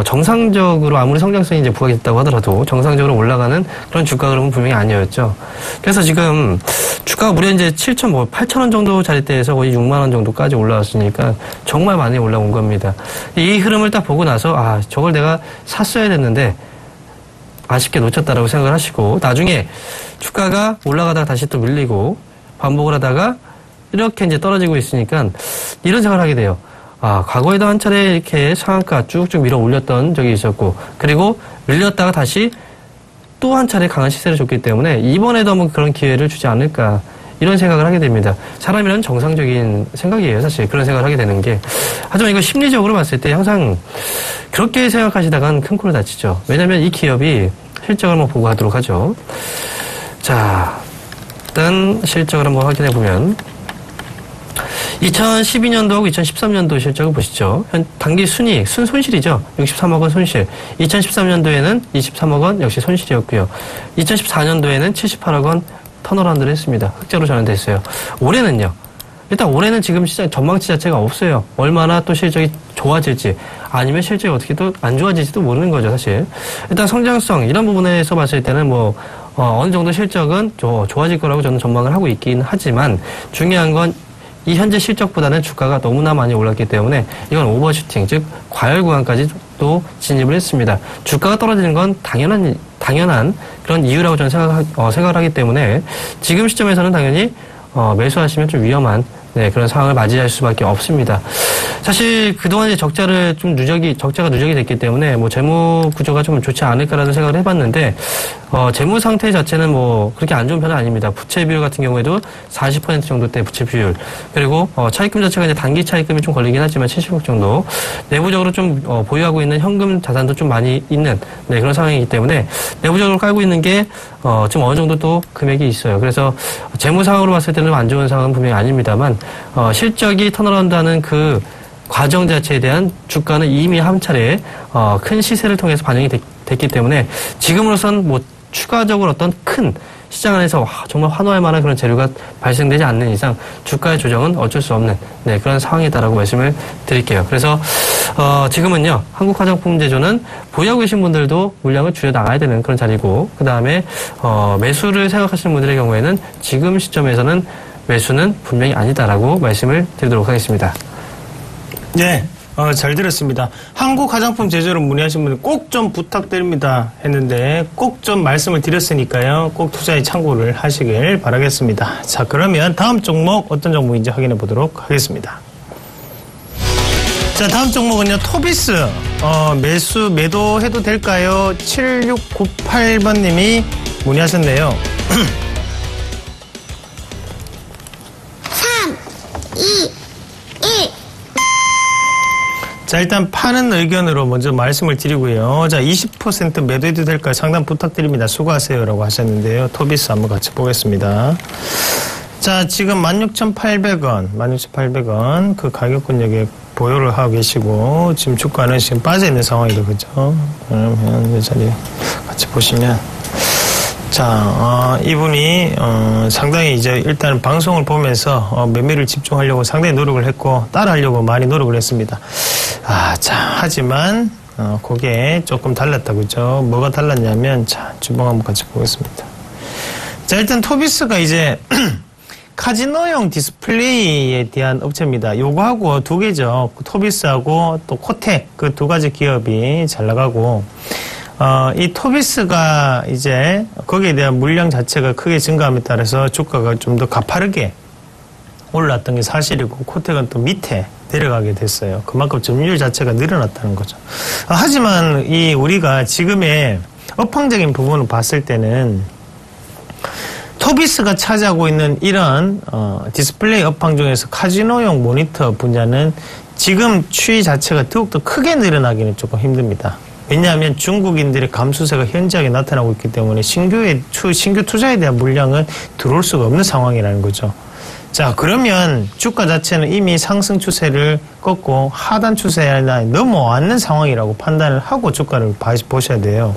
정상적으로 아무리 성장성이 이제 부각이 됐다고 하더라도 정상적으로 올라가는 그런 주가 흐름은 분명히 아니었죠. 그래서 지금 주가가 무려 이제 8,000원 정도 자리대에서 거의 6만원 정도까지 올라왔으니까 정말 많이 올라온 겁니다. 이 흐름을 딱 보고 나서 저걸 내가 샀어야 됐는데 아쉽게 놓쳤다라고 생각을 하시고, 나중에 주가가 올라가다가 다시 또 밀리고 반복을 하다가 이렇게 이제 떨어지고 있으니까 이런 생각을 하게 돼요. 과거에도 한 차례 이렇게 상한가 쭉쭉 밀어 올렸던 적이 있었고, 그리고 밀렸다가 다시 또 한 차례 강한 시세를 줬기 때문에 이번에도 한번 그런 기회를 주지 않을까, 이런 생각을 하게 됩니다. 사람이란 정상적인 생각이에요, 사실. 그런 생각을 하게 되는 게. 하지만 이거 심리적으로 봤을 때 항상 그렇게 생각하시다간 큰 코를 다치죠. 왜냐면 이 기업이 실적을 한번 보고 하도록 하죠. 자, 일단 실적을 한번 확인해 보면 2012년도하고 2013년도 실적을 보시죠. 단기 순이익, 순손실이죠. 63억 원 손실. 2013년도에는 23억 원 역시 손실이었고요. 2014년도에는 78억 원 턴어라운드를 했습니다. 흑자로 전환됐어요. 올해는요. 일단 올해는 지금 시장 전망치 자체가 없어요. 얼마나 또 실적이 좋아질지, 아니면 실적이 어떻게 또 안 좋아질지도 모르는 거죠, 사실. 일단 성장성 이런 부분에서 봤을 때는 어느 정도 실적은 좋아질 거라고 저는 전망을 하고 있긴 하지만, 중요한 건 이 현재 실적보다는 주가가 너무나 많이 올랐기 때문에 이건 오버슈팅, 즉 과열 구간까지 또 진입을 했습니다. 주가가 떨어지는 건 당연한 그런 이유라고 저는 생각을 하기 때문에 지금 시점에서는 당연히 매수하시면 좀 위험한 그런 상황을 맞이할 수밖에 없습니다. 사실 그동안 이제 적자가 누적이 됐기 때문에 재무 구조가 좀 좋지 않을까라는 생각을 해봤는데, 재무 상태 자체는 그렇게 안 좋은 편은 아닙니다. 부채 비율 같은 경우에도 40% 정도대 부채 비율, 그리고 차입금 자체가 이제 단기 차입금이 좀 걸리긴 하지만 70억 정도, 내부적으로 좀 보유하고 있는 현금 자산도 좀 많이 있는 그런 상황이기 때문에 내부적으로 깔고 있는 게 지금 어느 정도 또 금액이 있어요. 그래서 재무 상황으로 봤을 때는 안 좋은 상황은 분명히 아닙니다만, 실적이 턴어라운드하는 그 과정 자체에 대한 주가는 이미 한 차례 큰 시세를 통해서 반영이 됐기 때문에 지금으로선 추가적으로 어떤 큰 시장 안에서 정말 환호할 만한 그런 재료가 발생되지 않는 이상 주가의 조정은 어쩔 수 없는 그런 상황이다라고 말씀을 드릴게요. 그래서 지금은요, 한국화장품제조는 보유하고 계신 분들도 물량을 줄여나가야 되는 그런 자리고, 그 다음에 매수를 생각하시는 분들의 경우에는 지금 시점에서는 매수는 분명히 아니다라고 말씀을 드리도록 하겠습니다. 네, 잘 들었습니다. 한국 화장품 제조를 문의하신 분들 꼭 좀 부탁드립니다 했는데 꼭 좀 말씀을 드렸으니까요. 꼭 투자에 참고를 하시길 바라겠습니다. 자, 그러면 다음 종목 어떤 종목인지 확인해 보도록 하겠습니다. 자, 다음 종목은요, 토비스. 매도해도 될까요? 7698번님이 문의하셨네요. 3, 2, 1. 자, 일단 파는 의견으로 먼저 말씀을 드리고요. 자, 20% 매도해도 될까요? 상담 부탁드립니다. 수고하세요라고 하셨는데요. 토비스 한번 같이 보겠습니다. 자, 지금 16,800원 그 가격권 여기에 보유를 하고 계시고, 지금 주가는 지금 빠져있는 상황이죠. 그죠? 그러면 이 자리 같이 보시면, 자, 이분이, 상당히 이제 일단 방송을 보면서, 매매를 집중하려고 상당히 노력을 했고, 따라하려고 많이 노력을 했습니다. 자, 하지만, 그게 조금 달랐다. 그죠? 뭐가 달랐냐면, 자, 주봉 한번 같이 보겠습니다. 자, 일단 토비스가 이제, 카지노용 디스플레이에 대한 업체입니다. 요거하고 두 개죠. 토비스하고 또 코텍, 그 두 가지 기업이 잘 나가고, 이 토비스가 이제 거기에 대한 물량 자체가 크게 증가함에 따라서 주가가 좀 더 가파르게 올랐던 게 사실이고, 코텍은 또 밑에 내려가게 됐어요. 그만큼 점유율 자체가 늘어났다는 거죠. 하지만 우리가 지금의 업황적인 부분을 봤을 때는 소비스가 차지하고 있는 이런 디스플레이 업황 중에서 카지노용 모니터 분야는 지금 추이 자체가 더욱더 크게 늘어나기는 조금 힘듭니다. 왜냐하면 중국인들의 감수세가 현저하게 나타나고 있기 때문에 신규 투자에 대한 물량은 들어올 수가 없는 상황이라는 거죠. 자, 그러면 주가 자체는 이미 상승 추세를 꺾고 하단 추세에 넘어왔는 상황이라고 판단을 하고 주가를 보셔야 돼요.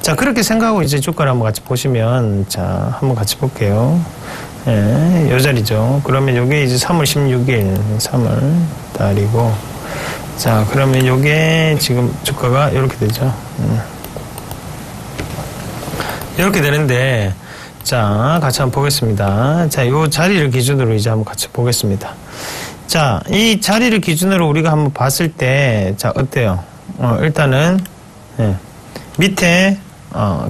자, 그렇게 생각하고 이제 주가를 한번 같이 보시면, 자, 한번 같이 볼게요. 예, 요 자리죠. 그러면 요게 이제 3월 16일, 3월 달이고, 자, 그러면 요게 지금 주가가 이렇게 되죠. 이렇게 되는데, 자, 같이 한번 보겠습니다. 자, 요 자리를 기준으로 이제 한번 같이 보겠습니다. 자, 이 자리를 기준으로 우리가 한번 봤을 때, 자, 어때요? 일단은, 예, 밑에,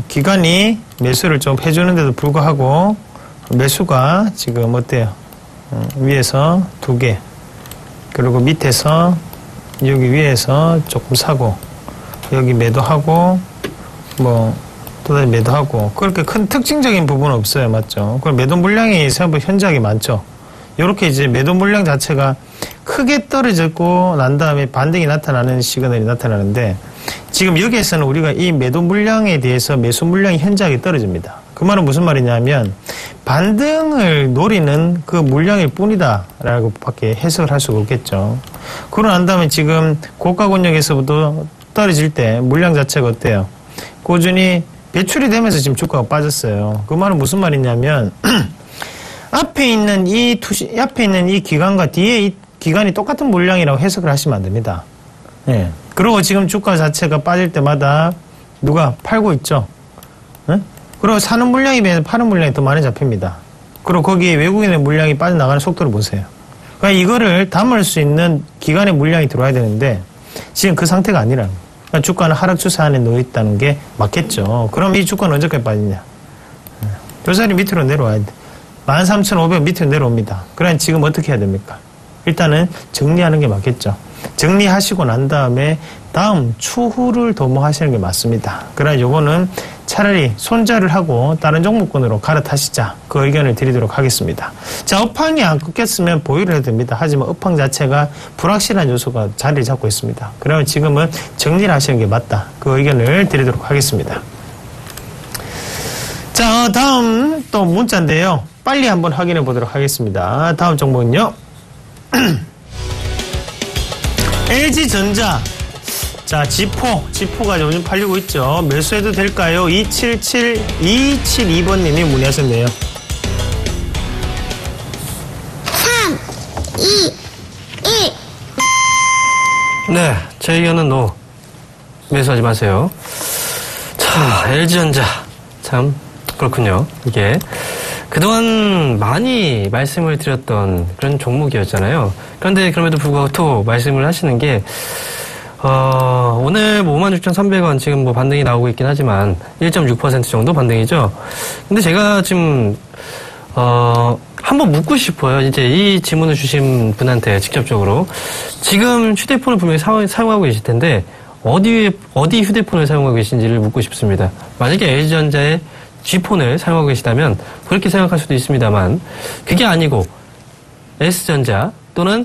기관이 매수를 좀 해주는데도 불구하고, 매수가 지금 어때요? 위에서 2개. 그리고 밑에서, 여기 위에서 조금 사고, 여기 매도하고, 또다시 매도하고, 그렇게 큰 특징적인 부분은 없어요. 맞죠? 그럼 매도 물량이 생각보다 현저하게 많죠? 이렇게 이제 매도 물량 자체가 크게 떨어졌고, 난 다음에 반등이 나타나는 시그널이 나타나는데, 지금 여기에서는 우리가 이 매도 물량에 대해서 매수 물량이 현저하게 떨어집니다. 그 말은 무슨 말이냐면, 반등을 노리는 그 물량일 뿐이다 라고 밖에 해석을 할 수가 없겠죠. 그러고 난 다음에 지금 고가 권역에서부터 떨어질 때 물량 자체가 어때요? 꾸준히 배출이 되면서 지금 주가가 빠졌어요. 그 말은 무슨 말이냐면, 앞에 있는 이 기간과 뒤에 이 기간이 똑같은 물량이라고 해석을 하시면 안 됩니다. 예. 그리고 지금 주가 자체가 빠질 때마다 누가 팔고 있죠? 예? 그리고 사는 물량에 비해서 파는 물량이 더 많이 잡힙니다. 그리고 거기에 외국인의 물량이 빠져나가는 속도를 보세요. 그러니까 이거를 담을 수 있는 기간의 물량이 들어와야 되는데 지금 그 상태가 아니라는 거예요. 그러니까 주가는 하락 추세 안에 놓여 있다는 게 맞겠죠. 그럼 이 주가는 언제까지 빠지냐? 요 자리 밑으로 내려와야 돼. 13,500 밑으로 내려옵니다. 그러면 지금 어떻게 해야 됩니까? 일단은 정리하는 게 맞겠죠. 정리하시고 난 다음에 다음 추후를 도모하시는 게 맞습니다. 그러나 요거는 차라리 손절을 하고 다른 종목군으로 갈아타시자, 그 의견을 드리도록 하겠습니다. 자, 업황이 안 꺾였으면 보유를 해도 됩니다. 하지만 업황 자체가 불확실한 요소가 자리를 잡고 있습니다. 그러면 지금은 정리를 하시는 게 맞다, 그 의견을 드리도록 하겠습니다. 자, 다음 또 문자인데요. 빨리 한번 확인해 보도록 하겠습니다. 다음 종목은요. LG전자. 자, 지포가 요즘 팔리고 있죠. 매수해도 될까요? 272번님이 문의하셨네요. 3, 2, 1. 네, 제 의견은 노. 매수하지 마세요. 자, LG전자. 참, 그렇군요. 이게. 그동안 많이 말씀을 드렸던 그런 종목이었잖아요. 그런데 그럼에도 불구하고 또 말씀을 하시는 게, 오늘 56,300원 지금 뭐 반등이 나오고 있긴 하지만 1.6% 정도 반등이죠. 근데 제가 지금, 한번 묻고 싶어요. 이제 이 질문을 주신 분한테 직접적으로. 지금 휴대폰을 분명히 사용하고 계실 텐데, 어디 휴대폰을 사용하고 계신지를 묻고 싶습니다. 만약에 LG전자의 G폰을 사용하고 계시다면 그렇게 생각할 수도 있습니다만 그게 아니고 S전자 또는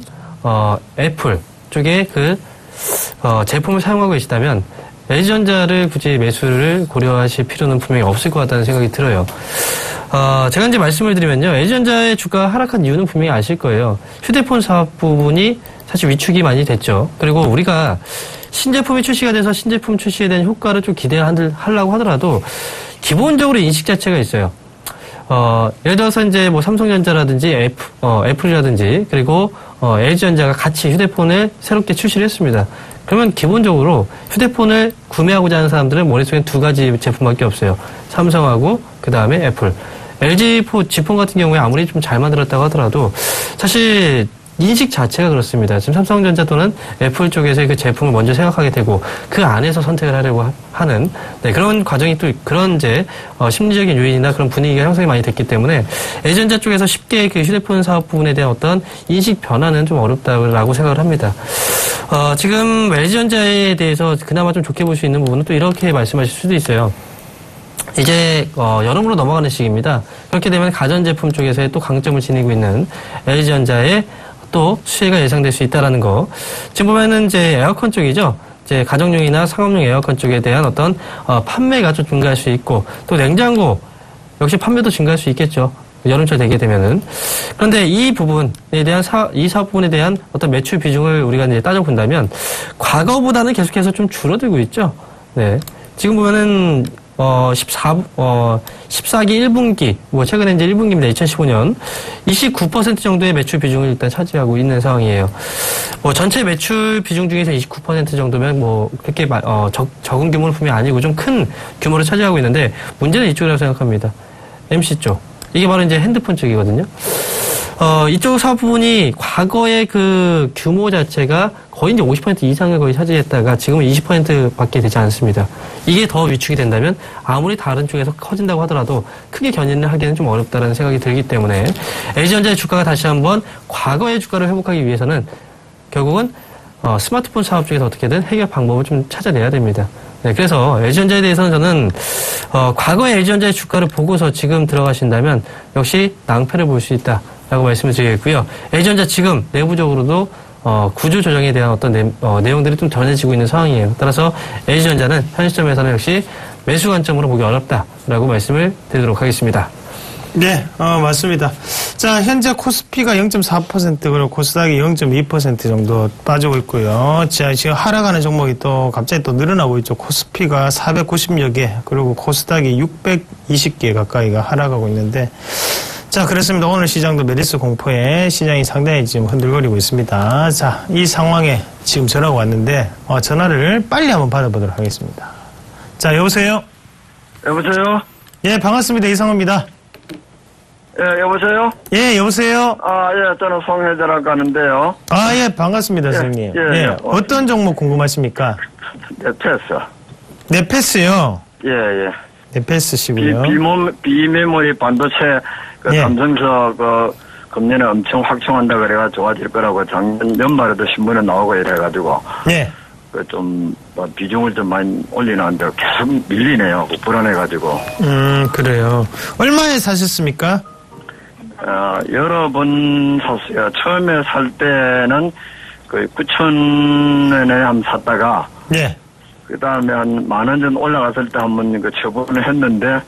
애플 쪽에 그 제품을 사용하고 계시다면 LG전자를 굳이 매수를 고려하실 필요는 분명히 없을 것 같다는 생각이 들어요. 제가 이제 말씀을 드리면요. LG전자의 주가가 하락한 이유는 분명히 아실 거예요. 휴대폰 사업 부분이 사실 위축이 많이 됐죠. 그리고 우리가 신제품이 출시가 돼서 신제품 출시에 대한 효과를 좀 기대하려고 하더라도 기본적으로 인식 자체가 있어요. 예를 들어서 이제 뭐 삼성전자라든지 애플이라든지 그리고 LG전자가 같이 휴대폰을 새롭게 출시를 했습니다. 그러면 기본적으로 휴대폰을 구매하고자 하는 사람들은 머릿속에 두 가지 제품밖에 없어요. 삼성하고 그 다음에 애플. LG G폰 같은 경우에 아무리 좀 잘 만들었다고 하더라도 사실 인식 자체가 그렇습니다. 지금 삼성전자 또는 애플 쪽에서의 그 제품을 먼저 생각하게 되고 그 안에서 선택을 하려고 하는 그런 과정이 또 그런 이제 심리적인 요인이나 그런 분위기가 형성이 많이 됐기 때문에 LG전자 쪽에서 쉽게 그 휴대폰 사업 부분에 대한 어떤 인식 변화는 좀 어렵다고 생각을 합니다. 지금 LG전자에 대해서 그나마 좀 좋게 볼 수 있는 부분은 또 이렇게 말씀하실 수도 있어요. 이제 여름으로 넘어가는 시기입니다. 그렇게 되면 가전제품 쪽에서의 또 강점을 지니고 있는 LG전자의 또 수혜가 예상될 수 있다라는 거. 지금 보면은 이제 에어컨 쪽이죠. 이제 가정용이나 상업용 에어컨 쪽에 대한 어떤 판매가 좀 증가할 수 있고, 또 냉장고 역시 판매도 증가할 수 있겠죠. 여름철 되게 되면은. 그런데 이 부분에 대한 이 사업 부분에 대한 어떤 매출 비중을 우리가 이제 따져본다면 과거보다는 계속해서 좀 줄어들고 있죠. 네. 지금 보면은 14기 1분기, 최근에 이제 1분기입니다. 2015년. 29% 정도의 매출 비중을 일단 차지하고 있는 상황이에요. 전체 매출 비중 중에서 29% 정도면 그렇게, 적은 규모는 분명히 아니고 좀 큰 규모를 차지하고 있는데, 문제는 이쪽이라고 생각합니다. MC 쪽. 이게 바로 이제 핸드폰 쪽이거든요. 이쪽 사업 부분이 과거의 그 규모 자체가 거의 이제 50% 이상을 거의 차지했다가 지금은 20%밖에 되지 않습니다. 이게 더 위축이 된다면 아무리 다른 쪽에서 커진다고 하더라도 크게 견인을 하기는 좀 어렵다는 생각이 들기 때문에 LG전자의 주가가 다시 한번 과거의 주가를 회복하기 위해서는 결국은 스마트폰 사업 쪽에서 어떻게든 해결 방법을 좀 찾아내야 됩니다. 네, 그래서 LG전자에 대해서는 저는 과거의 LG전자의 주가를 보고서 지금 들어가신다면 역시 낭패를 볼 수 있다라고 말씀을 드리겠고요. LG전자 지금 내부적으로도 구조 조정에 대한 어떤 내용들이 좀 전해지고 있는 상황이에요. 따라서 LG전자는 현 시점에서는 역시 매수 관점으로 보기 어렵다라고 말씀을 드리도록 하겠습니다. 네, 맞습니다. 자, 현재 코스피가 0.4% 그리고 코스닥이 0.2% 정도 빠지고 있고요. 자, 지금 하락하는 종목이 또 갑자기 또 늘어나고 있죠. 코스피가 490여 개, 그리고 코스닥이 620개 가까이가 하락하고 있는데, 자, 그렇습니다. 오늘 시장도 메리스 공포에 시장이 상당히 지금 흔들거리고 있습니다. 자, 이 상황에 지금 전화가 왔는데, 전화를 빨리 한번 받아보도록 하겠습니다. 자, 여보세요? 여보세요? 예, 반갑습니다. 이상호입니다. 예, 여보세요? 예, 여보세요? 예, 저는 송혜자라고 하는데요. 예, 반갑습니다, 선생님. 예. 어떤 종목 궁금하십니까? 넷패스. 넷패스요? 예. 넷패스시고요. 비메모리 반도체, 삼성서, 금년에 엄청 확충한다 그래가 좋아질 거라고 작년 연말에도 신문에 나오고 이래가지고. 예. 비중을 좀 많이 올리는데 계속 밀리네요. 불안해가지고. 그래요. 얼마에 사셨습니까? 여러 번 샀어요. 처음에 살 때는 9,000원에 한번 샀다가. 예. 그 다음에 한 10,000원 정도 올라갔을 때 한번 처분을 했는데,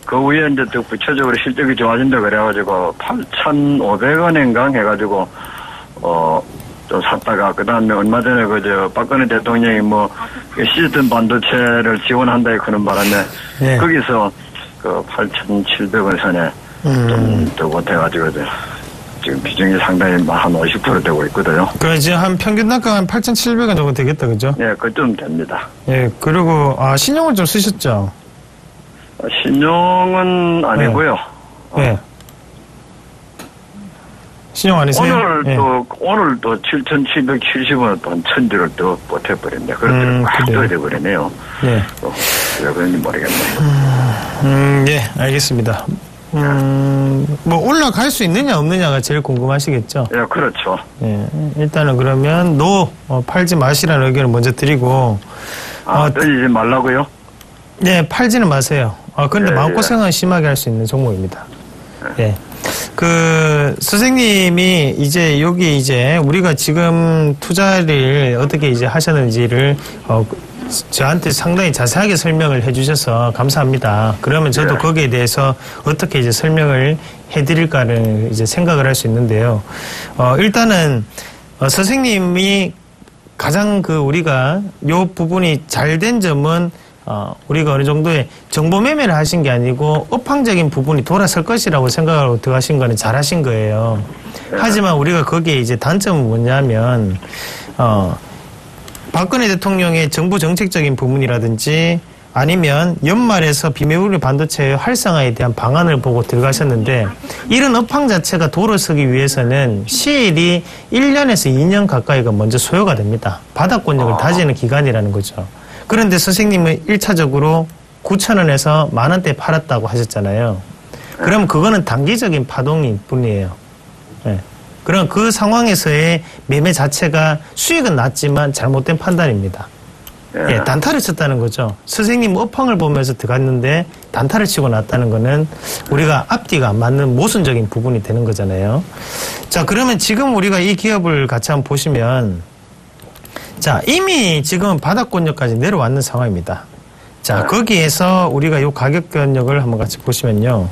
그 후에 이제 또 구체적으로 실적이 좋아진다 그래가지고, 8,500원인가 해가지고, 좀 샀다가, 그 다음에 얼마 전에 박근혜 대통령이 시스템 반도체를 지원한다 그런 바람에, 예. 거기서 8,700원 선에 좀 더 못해가지고, 지금 비중이 상당히 한 50% 되고 있거든요. 지금 한 평균 단가 한 8,700원 정도 되겠다, 그죠? 예, 그쯤 됩니다. 예, 그리고, 신용을 좀 쓰셨죠? 신용은 아니고요. 예. 신용 아니세요? 오늘 또 7,770원 또 한 1,000주를 또 못해버렸네. 그렇게 꽉 떨어져버리네요. 예. 왜 그런지 모르겠네요. 예, 알겠습니다. 올라갈 수 있느냐, 없느냐가 제일 궁금하시겠죠? 예, 그렇죠. 예, 일단은 그러면, 팔지 마시라는 의견을 먼저 드리고. 떨리지 말라고요? 네, 팔지는 마세요. 근데 예, 마음고생은 심하게 할 수 있는 종목입니다. 예. 선생님이 여기 우리가 지금 투자를 어떻게 하셨는지를, 저한테 상당히 자세하게 설명을 해주셔서 감사합니다. 그러면 저도 거기에 대해서 어떻게 설명을 해드릴까를 생각을 할 수 있는데요. 일단은, 선생님이 가장 우리가 요 부분이 잘 된 점은 우리가 어느 정도의 정보 매매를 하신 게 아니고 업황적인 부분이 돌아설 것이라고 생각하고 들어가신 거는 잘하신 거예요. 하지만 우리가 거기에 단점은 뭐냐면 박근혜 대통령의 정부 정책적인 부분이라든지 아니면 연말에서 비메모리 반도체의 활성화에 대한 방안을 보고 들어가셨는데 이런 업황 자체가 돌아서기 위해서는 시일이 1년에서 2년 가까이가 먼저 소요가 됩니다. 바닥권력을 다지는 기간이라는 거죠. 그런데 선생님은 1차적으로 9,000원에서 10,000원대 팔았다고 하셨잖아요. 그럼 그거는 단기적인 파동일 뿐이에요. 네. 그럼 그 상황에서의 매매 자체가 수익은 낮지만 잘못된 판단입니다. 예. 예, 단타를 쳤다는 거죠. 선생님 업황을 보면서 들어갔는데 단타를 치고 났다는 거는 우리가 앞뒤가 안 맞는 모순적인 부분이 되는 거잖아요. 자, 그러면 지금 우리가 이 기업을 같이 한번 보시면 자, 이미 지금 바닥권역까지 내려왔는 상황입니다. 자, 거기에서 우리가 요 가격 견역을 한번 같이 보시면요.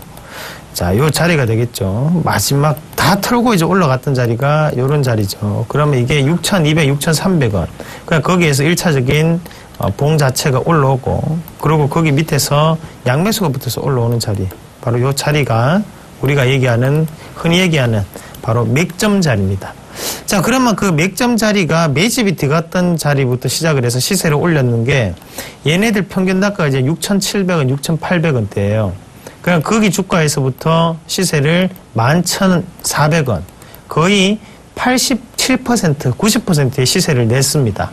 자, 요 자리가 되겠죠. 마지막 다 털고 이제 올라갔던 자리가 요런 자리죠. 그러면 이게 6,200, 6,300원. 그냥 거기에서 1차적인 봉 자체가 올라오고, 그리고 거기 밑에서 양매수가 붙어서 올라오는 자리. 바로 요 자리가 우리가 흔히 얘기하는 바로 맥점 자리입니다. 자, 그러면 그 맥점 자리가 매집이 들어갔던 자리부터 시작을 해서 시세를 올렸는 게 얘네들 평균 단가가 이제 6,700원, 6,800원대예요. 그냥 거기 주가에서부터 시세를 11,400원, 거의 87%, 90%의 시세를 냈습니다.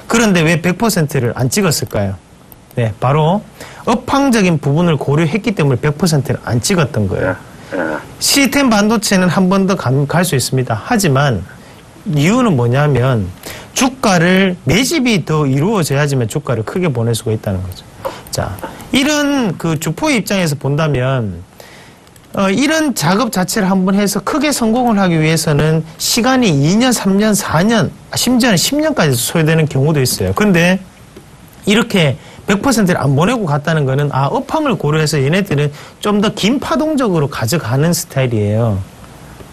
그런데 왜 100%를 안 찍었을까요? 네, 바로 업황적인 부분을 고려했기 때문에 100%를 안 찍었던 거예요. 시스템 반도체는 한 번 더 갈 수 있습니다. 하지만 이유는 뭐냐면 주가를 매집이 더 이루어져야지만 주가를 크게 보낼 수가 있다는 거죠. 자, 이런 그 주포의 입장에서 본다면 이런 작업 자체를 한번 해서 크게 성공을 하기 위해서는 시간이 2년, 3년, 4년, 심지어는 10년까지 소요되는 경우도 있어요. 그런데 이렇게 100%를 안 보내고 갔다는 거는 업황을 고려해서 얘네들은 좀 더 긴 파동적으로 가져가는 스타일이에요.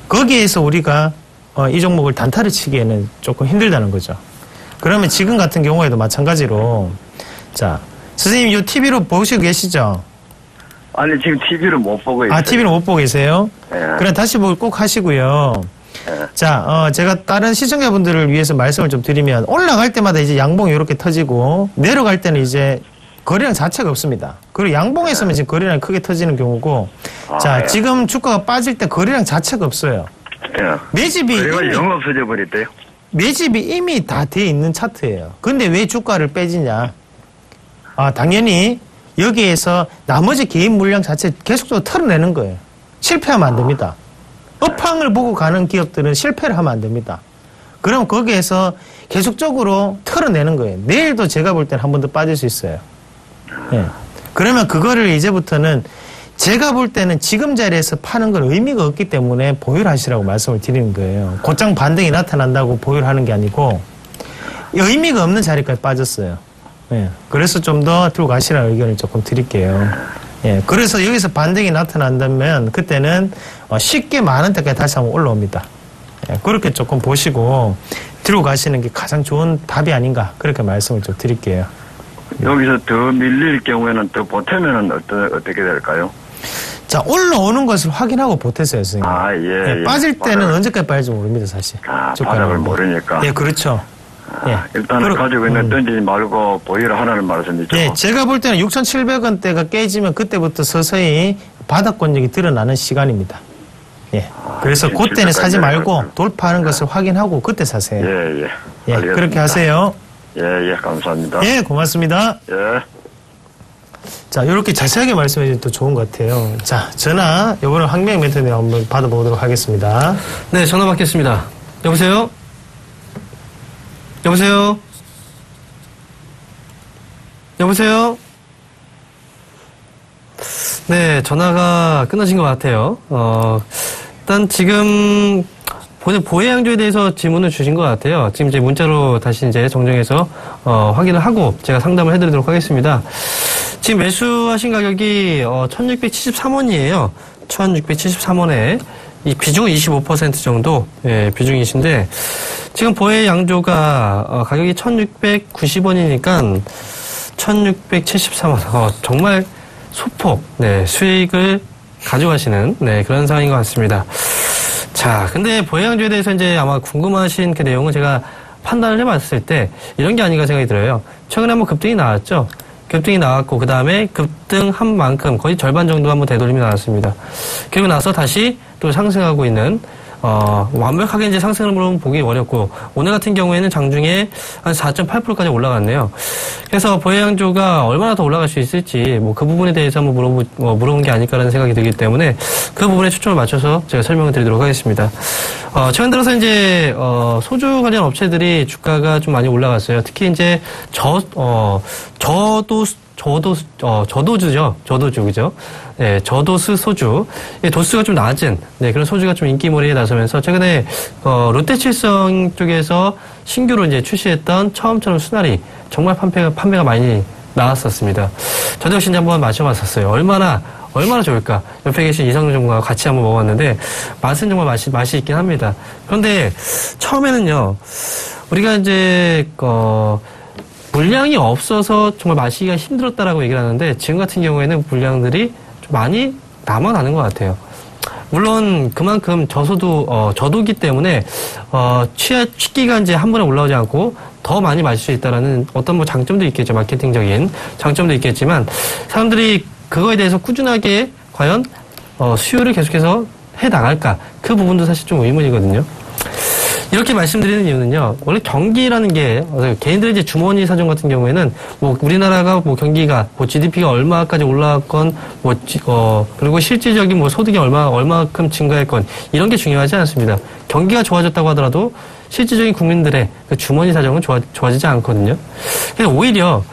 거기에서 우리가 이 종목을 단타를 치기에는 조금 힘들다는 거죠. 그러면 지금 같은 경우에도 마찬가지로 자, 선생님 이 TV로 보시고 계시죠? 아니, 지금 TV를 못 보고 있어요. TV를 못 보고 계세요? 예. 그럼 다시 보기 꼭 하시고요. 예. 자, 제가 다른 시청자분들을 위해서 말씀을 좀 드리면 올라갈 때마다 이제 양봉이 이렇게 터지고 내려갈 때는 이제 거래량 자체가 없습니다. 그리고 양봉에서만 지금 거래량이 크게 터지는 경우고 자, 예. 지금 주가가 빠질 때 거래량 자체가 없어요. 예. 매집이 그래가 영 없어져 버렸대요. 매집이 이미 다 돼 있는 차트예요. 근데 왜 주가를 빼지냐? 당연히 여기에서 나머지 개인 물량 자체 계속적으로 털어내는 거예요. 실패하면 안 됩니다. 업황을 보고 가는 기업들은 실패를 하면 안 됩니다. 그럼 거기에서 계속적으로 털어내는 거예요. 내일도 제가 볼 때는 한 번 더 빠질 수 있어요. 네. 그러면 그거를 이제부터는 제가 볼 때는 지금 자리에서 파는 건 의미가 없기 때문에 보유를 하시라고 말씀을 드리는 거예요. 곧장 반등이 나타난다고 보유를 하는 게 아니고 의미가 없는 자리까지 빠졌어요. 예, 그래서 좀 더 들고 가시라는 의견을 조금 드릴게요. 예, 그래서 여기서 반등이 나타난다면 그때는 쉽게 많은 데까지 다시 한번 올라옵니다. 예, 그렇게 조금 보시고 들고 가시는 게 가장 좋은 답이 아닌가 그렇게 말씀을 좀 드릴게요. 여기서 더 밀릴 경우에는 더 보태면은 어떻게 될까요? 자, 올라오는 것을 확인하고 보태세요, 선생님. 예. 빠질 때는 언제까지 빠질지 모릅니다, 사실. 바닥을 모르니까. 예, 그렇죠. 일단은 가지고 있는 던지지 말고 보유를 하라는 말씀이죠. 예, 제가 볼 때는 6,700원대가 깨지면 그때부터 서서히 바닥권력이 드러나는 시간입니다. 예. 그래서 그때는 사지 말고 돌파하는 것을 확인하고 그때 사세요. 예. 그렇게 하세요. 예, 감사합니다. 예, 고맙습니다. 예. 자, 이렇게 자세하게 말씀해 주면 또 좋은 것 같아요. 자, 전화, 이번에 황명 멘토님 한번 받아보도록 하겠습니다. 네, 전화 받겠습니다. 여보세요? 여보세요? 여보세요? 네, 전화가 끊어진 것 같아요. 일단 지금 보혜양조에 대해서 질문을 주신 것 같아요. 지금 이제 문자로 다시 이제 정정해서 확인을 하고 제가 상담을 해드리도록 하겠습니다. 지금 매수하신 가격이 1,673원이에요. 1,673원에 이 비중은 25% 정도 비중이신데 지금 보혜양조가 가격이 1,690원이니까 1,673원 정말 소폭 수익을 가져가시는 그런 상황인 것 같습니다. 자, 근데 보혜양조에 대해서 이제 아마 궁금하신 그 내용은 제가 판단을 해봤을 때 이런 게 아닌가 생각이 들어요. 최근에 한번 급등이 나왔죠. 급등이 나왔고 그 다음에 급등한 만큼 거의 절반 정도 한번 되돌림이 나왔습니다. 그리고 나서 다시 또 상승하고 있는 완벽하게 이제 상승을 보기 어렵고, 오늘 같은 경우에는 장중에 한 4.8%까지 올라갔네요. 그래서 보혜양조가 얼마나 더 올라갈 수 있을지, 뭐 그 부분에 대해서 한번 물어본 게 아닐까라는 생각이 들기 때문에 그 부분에 초점을 맞춰서 제가 설명을 드리도록 하겠습니다. 최근 들어서 이제, 소주 관련 업체들이 주가가 좀 많이 올라갔어요. 특히 이제 저도주, 그죠? 네, 저도수 소주. 도수가 좀 낮은, 네, 그런 소주가 좀 인기몰이에 나서면서 최근에, 롯데칠성 쪽에서 신규로 이제 출시했던 처음처럼 수나리, 정말 판매가 많이 나왔었습니다. 저도 역시 한번 마셔봤었어요. 얼마나 좋을까. 옆에 계신 이상준 전문가와 같이 한번 먹어봤는데, 맛은 정말 맛이 있긴 합니다. 그런데, 처음에는요, 우리가 이제, 물량이 없어서 정말 마시기가 힘들었다라고 얘기를 하는데, 지금 같은 경우에는 물량들이 좀 많이 남아나는 것 같아요. 물론 그만큼 저도기 때문에 취기가 이제 한 번에 올라오지 않고 더 많이 마실 수 있다라는 어떤 뭐 장점도 있겠죠. 마케팅적인 장점도 있겠지만, 사람들이 그거에 대해서 꾸준하게 과연 수요를 계속해서 해 나갈까? 그 부분도 사실 좀 의문이거든요. 이렇게 말씀드리는 이유는요, 원래 경기라는 게, 개인들의 이제 주머니 사정 같은 경우에는, 뭐, 우리나라가 뭐 경기가, 뭐 GDP가 얼마까지 올라갔건, 그리고 실질적인 뭐 소득이 얼마큼 증가했건, 이런 게 중요하지 않습니다. 경기가 좋아졌다고 하더라도, 실질적인 국민들의 그 주머니 사정은 좋아지지 않거든요. 그래서 오히려,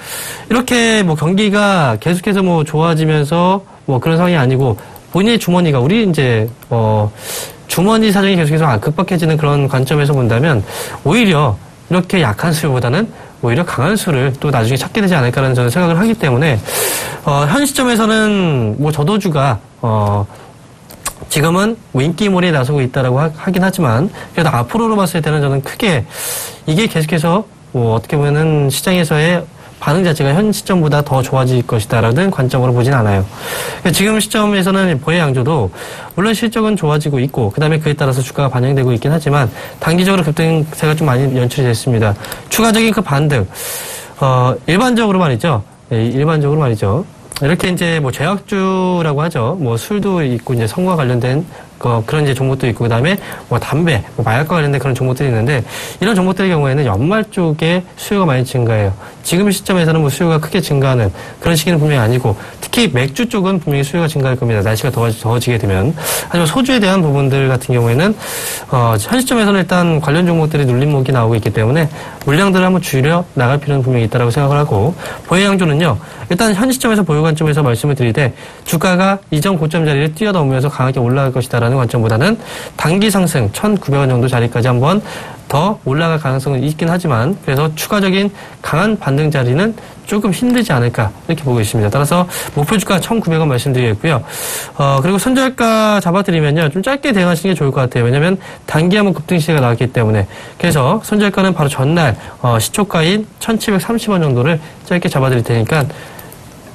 이렇게 뭐 경기가 계속해서 뭐 좋아지면서, 뭐 그런 상황이 아니고, 본인의 주머니가, 우리 이제, 주머니 사정이 계속해서 급박해지는 그런 관점에서 본다면 오히려 이렇게 약한 수요보다는 오히려 강한 수를 또 나중에 찾게 되지 않을까라는 저는 생각을 하기 때문에 현 시점에서는 뭐 저도주가 지금은 뭐 인기몰이에 나서고 있다라고 하긴 하지만 그래도 앞으로로 봤을 때는 저는 크게 이게 계속해서 뭐 어떻게 보면은 시장에서의 반응 자체가 현 시점보다 더 좋아질 것이다라는 관점으로 보진 않아요. 지금 시점에서는 보혜양조도 물론 실적은 좋아지고 있고 그다음에 그에 따라서 주가가 반영되고 있긴 하지만 단기적으로 급등세가 좀 많이 연출이 됐습니다. 추가적인 그 반등 일반적으로 말이죠. 이렇게 이제 뭐 제약주라고 하죠. 뭐 술도 있고 이제 성과 관련된 그런 이제 종목도 있고 그다음에 뭐 담배, 뭐 마약과 관련된 그런 종목들이 있는데 이런 종목들의 경우에는 연말 쪽에 수요가 많이 증가해요. 지금 시점에서는 뭐 수요가 크게 증가하는 그런 시기는 분명히 아니고 특히 맥주 쪽은 분명히 수요가 증가할 겁니다. 날씨가 더워지게 되면. 하지만 소주에 대한 부분들 같은 경우에는 현 시점에서는 일단 관련 종목들이 눌림목이 나오고 있기 때문에 물량들을 한번 줄여 나갈 필요는 분명히 있다고 생각을 하고 보혜양조는요. 일단 현 시점에서 보유 관점에서 말씀을 드리되 주가가 이전 고점 자리를 뛰어넘으면서 강하게 올라갈 것이다라는 관점보다는 단기 상승 1,900원 정도 자리까지 한번 더 올라갈 가능성은 있긴 하지만 그래서 추가적인 강한 반등 자리는 조금 힘들지 않을까 이렇게 보고 있습니다. 따라서 목표 주가 1,900원 말씀드리겠고요. 그리고 손절가 잡아드리면요. 좀 짧게 대응하시는 게 좋을 것 같아요. 왜냐하면 단기 한번 급등 시세가 나왔기 때문에 그래서 손절가는 바로 전날 시초가인 1,730원 정도를 짧게 잡아드릴 테니까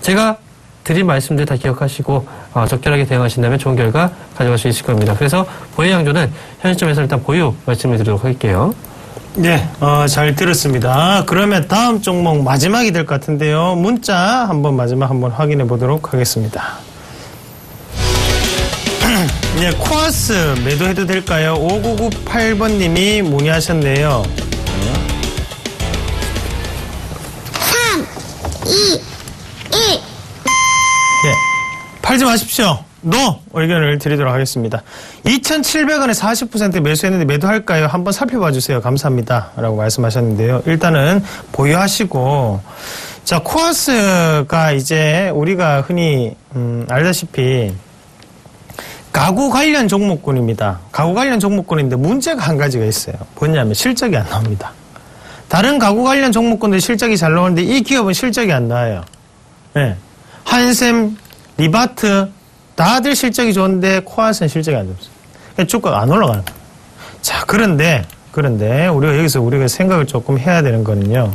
제가 드린 말씀들 다 기억하시고 적절하게 대응하신다면 좋은 결과 가져갈 수 있을 겁니다. 그래서 보혜양조는 현 시점에서 일단 보유 말씀을 드리도록 할게요. 네, 잘 들었습니다. 그러면 다음 종목 마지막이 될 것 같은데요. 문자 마지막 한번 확인해 보도록 하겠습니다. 네, 코아스 매도해도 될까요? 5998번님이 문의하셨네요. 3, 2, 1. 네, 팔지 마십시오. 노! 의견을 드리도록 하겠습니다. 2,700원에 40% 매수했는데 매도할까요? 한번 살펴봐 주세요. 감사합니다. 라고 말씀하셨는데요. 일단은 보유하시고, 자, 코아스가 이제 우리가 흔히, 알다시피, 가구 관련 종목군입니다. 가구 관련 종목군인데 문제가 한 가지가 있어요. 뭐냐면 실적이 안 나옵니다. 다른 가구 관련 종목군들 실적이 잘 나오는데 이 기업은 실적이 안 나와요. 네. 한샘, 리바트, 다들 실적이 좋은데 코아스는 실적이 안 좋습니다. 그러니까 주가가 안 올라가는 거예요. 자, 그런데 우리가 생각을 조금 해야 되는 거는요.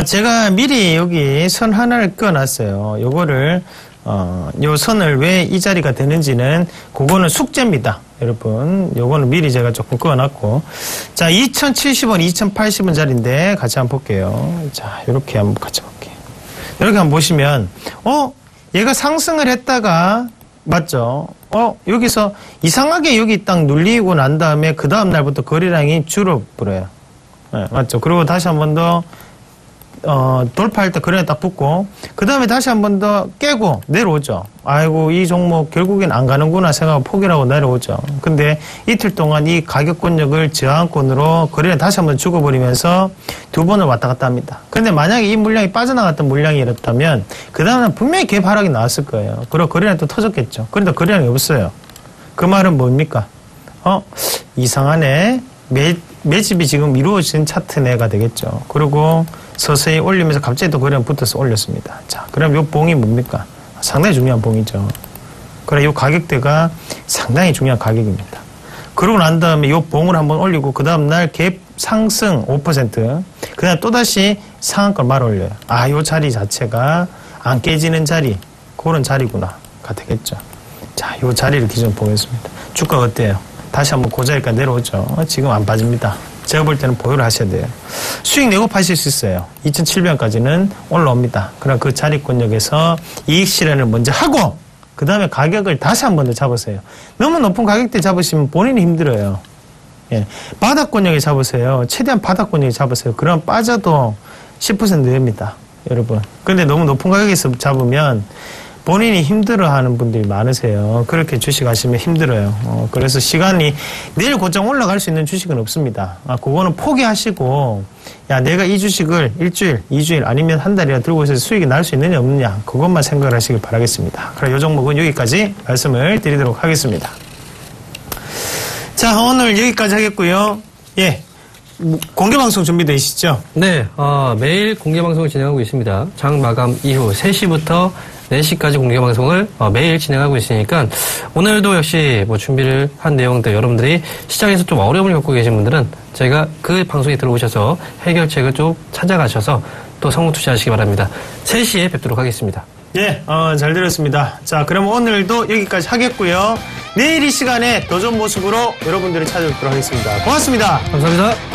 제가 미리 여기 선 하나를 그어놨어요. 요거를 요 선을 왜 이 자리가 되는지는 그거는 숙제입니다. 여러분, 요거는 미리 제가 조금 그어놨고, 자, 2,070원, 2,080원 자리인데 같이 한번 볼게요. 자, 요렇게 한번 같이 볼게요. 이렇게 한번 보시면, 얘가 상승을 했다가 맞죠? 여기서 이상하게 여기 딱 눌리고 난 다음에 그 다음 날부터 거래량이 줄어버려요. 네, 맞죠? 그리고 다시 한 번 더 돌파할 때 거래량 딱 붙고 그 다음에 다시 한 번 더 깨고 내려오죠. 아이고 이 종목 결국엔 안 가는구나 생각하고 포기를 하고 내려오죠. 근데 이틀 동안 이 가격권력을 저항권으로 거래량 다시 한 번 죽어버리면서 두 번을 왔다 갔다 합니다. 근데 만약에 이 물량이 빠져나갔던 물량이었다면 그 다음은 분명히 갭 하락이 나왔을 거예요. 그리고 거래량이 또 터졌겠죠. 그런데 거래량이 없어요. 그 말은 뭡니까? 이상하네. 매집이 지금 이루어진 차트내가 되겠죠. 그리고 서서히 올리면서 갑자기 또 거래량 붙어서 올렸습니다. 자, 그럼 요 봉이 뭡니까? 상당히 중요한 봉이죠. 그래, 요 가격대가 상당히 중요한 가격입니다. 그러고 난 다음에 요 봉을 한번 올리고 그 다음날 갭 상승 5%, 그다음 또다시 상한가를 말아 올려요. 요 자리 자체가 안 깨지는 자리, 그런 자리구나 가 되겠죠. 자, 요 자리를 기준 보겠습니다. 주가 어때요? 다시 한번 그 자리까지 내려오죠. 지금 안 빠집니다. 제가 볼 때는 보유를 하셔야 돼요. 수익 내고 파실 수 있어요. 2,700원까지는 올라옵니다. 그럼 그 자리권역에서 이익 실현을 먼저 하고 그 다음에 가격을 다시 한 번 더 잡으세요. 너무 높은 가격대 잡으시면 본인이 힘들어요. 예. 바닥권역에 잡으세요. 최대한 바닥권역에 잡으세요. 그럼 빠져도 10% 됩니다. 여러분. 근데 너무 높은 가격에서 잡으면 본인이 힘들어하는 분들이 많으세요. 그렇게 주식하시면 힘들어요. 그래서 시간이 내일 곧장 올라갈 수 있는 주식은 없습니다. 그거는 포기하시고 내가 이 주식을 일주일, 2주일 아니면 한 달이나 들고 있어서 수익이 날 수 있느냐 없느냐 그것만 생각을 하시길 바라겠습니다. 그럼 이 종목은 여기까지 말씀을 드리도록 하겠습니다. 자, 오늘 여기까지 하겠고요. 예. 공개방송 준비되어 있시죠? 네, 매일 공개방송을 진행하고 있습니다. 장 마감 이후 3시부터 4시까지 공개방송을 매일 진행하고 있으니까 오늘도 역시 준비를 한 내용들 여러분들이 시장에서 좀 어려움을 겪고 계신 분들은 저희가 그 방송에 들어오셔서 해결책을 좀 찾아가셔서 또 성공 투자하시기 바랍니다. 3시에 뵙도록 하겠습니다. 예, 잘 들었습니다. 자, 그럼 오늘도 여기까지 하겠고요. 내일 이 시간에 더 좋은 모습으로 여러분들을 찾아뵙도록 하겠습니다. 고맙습니다. 감사합니다.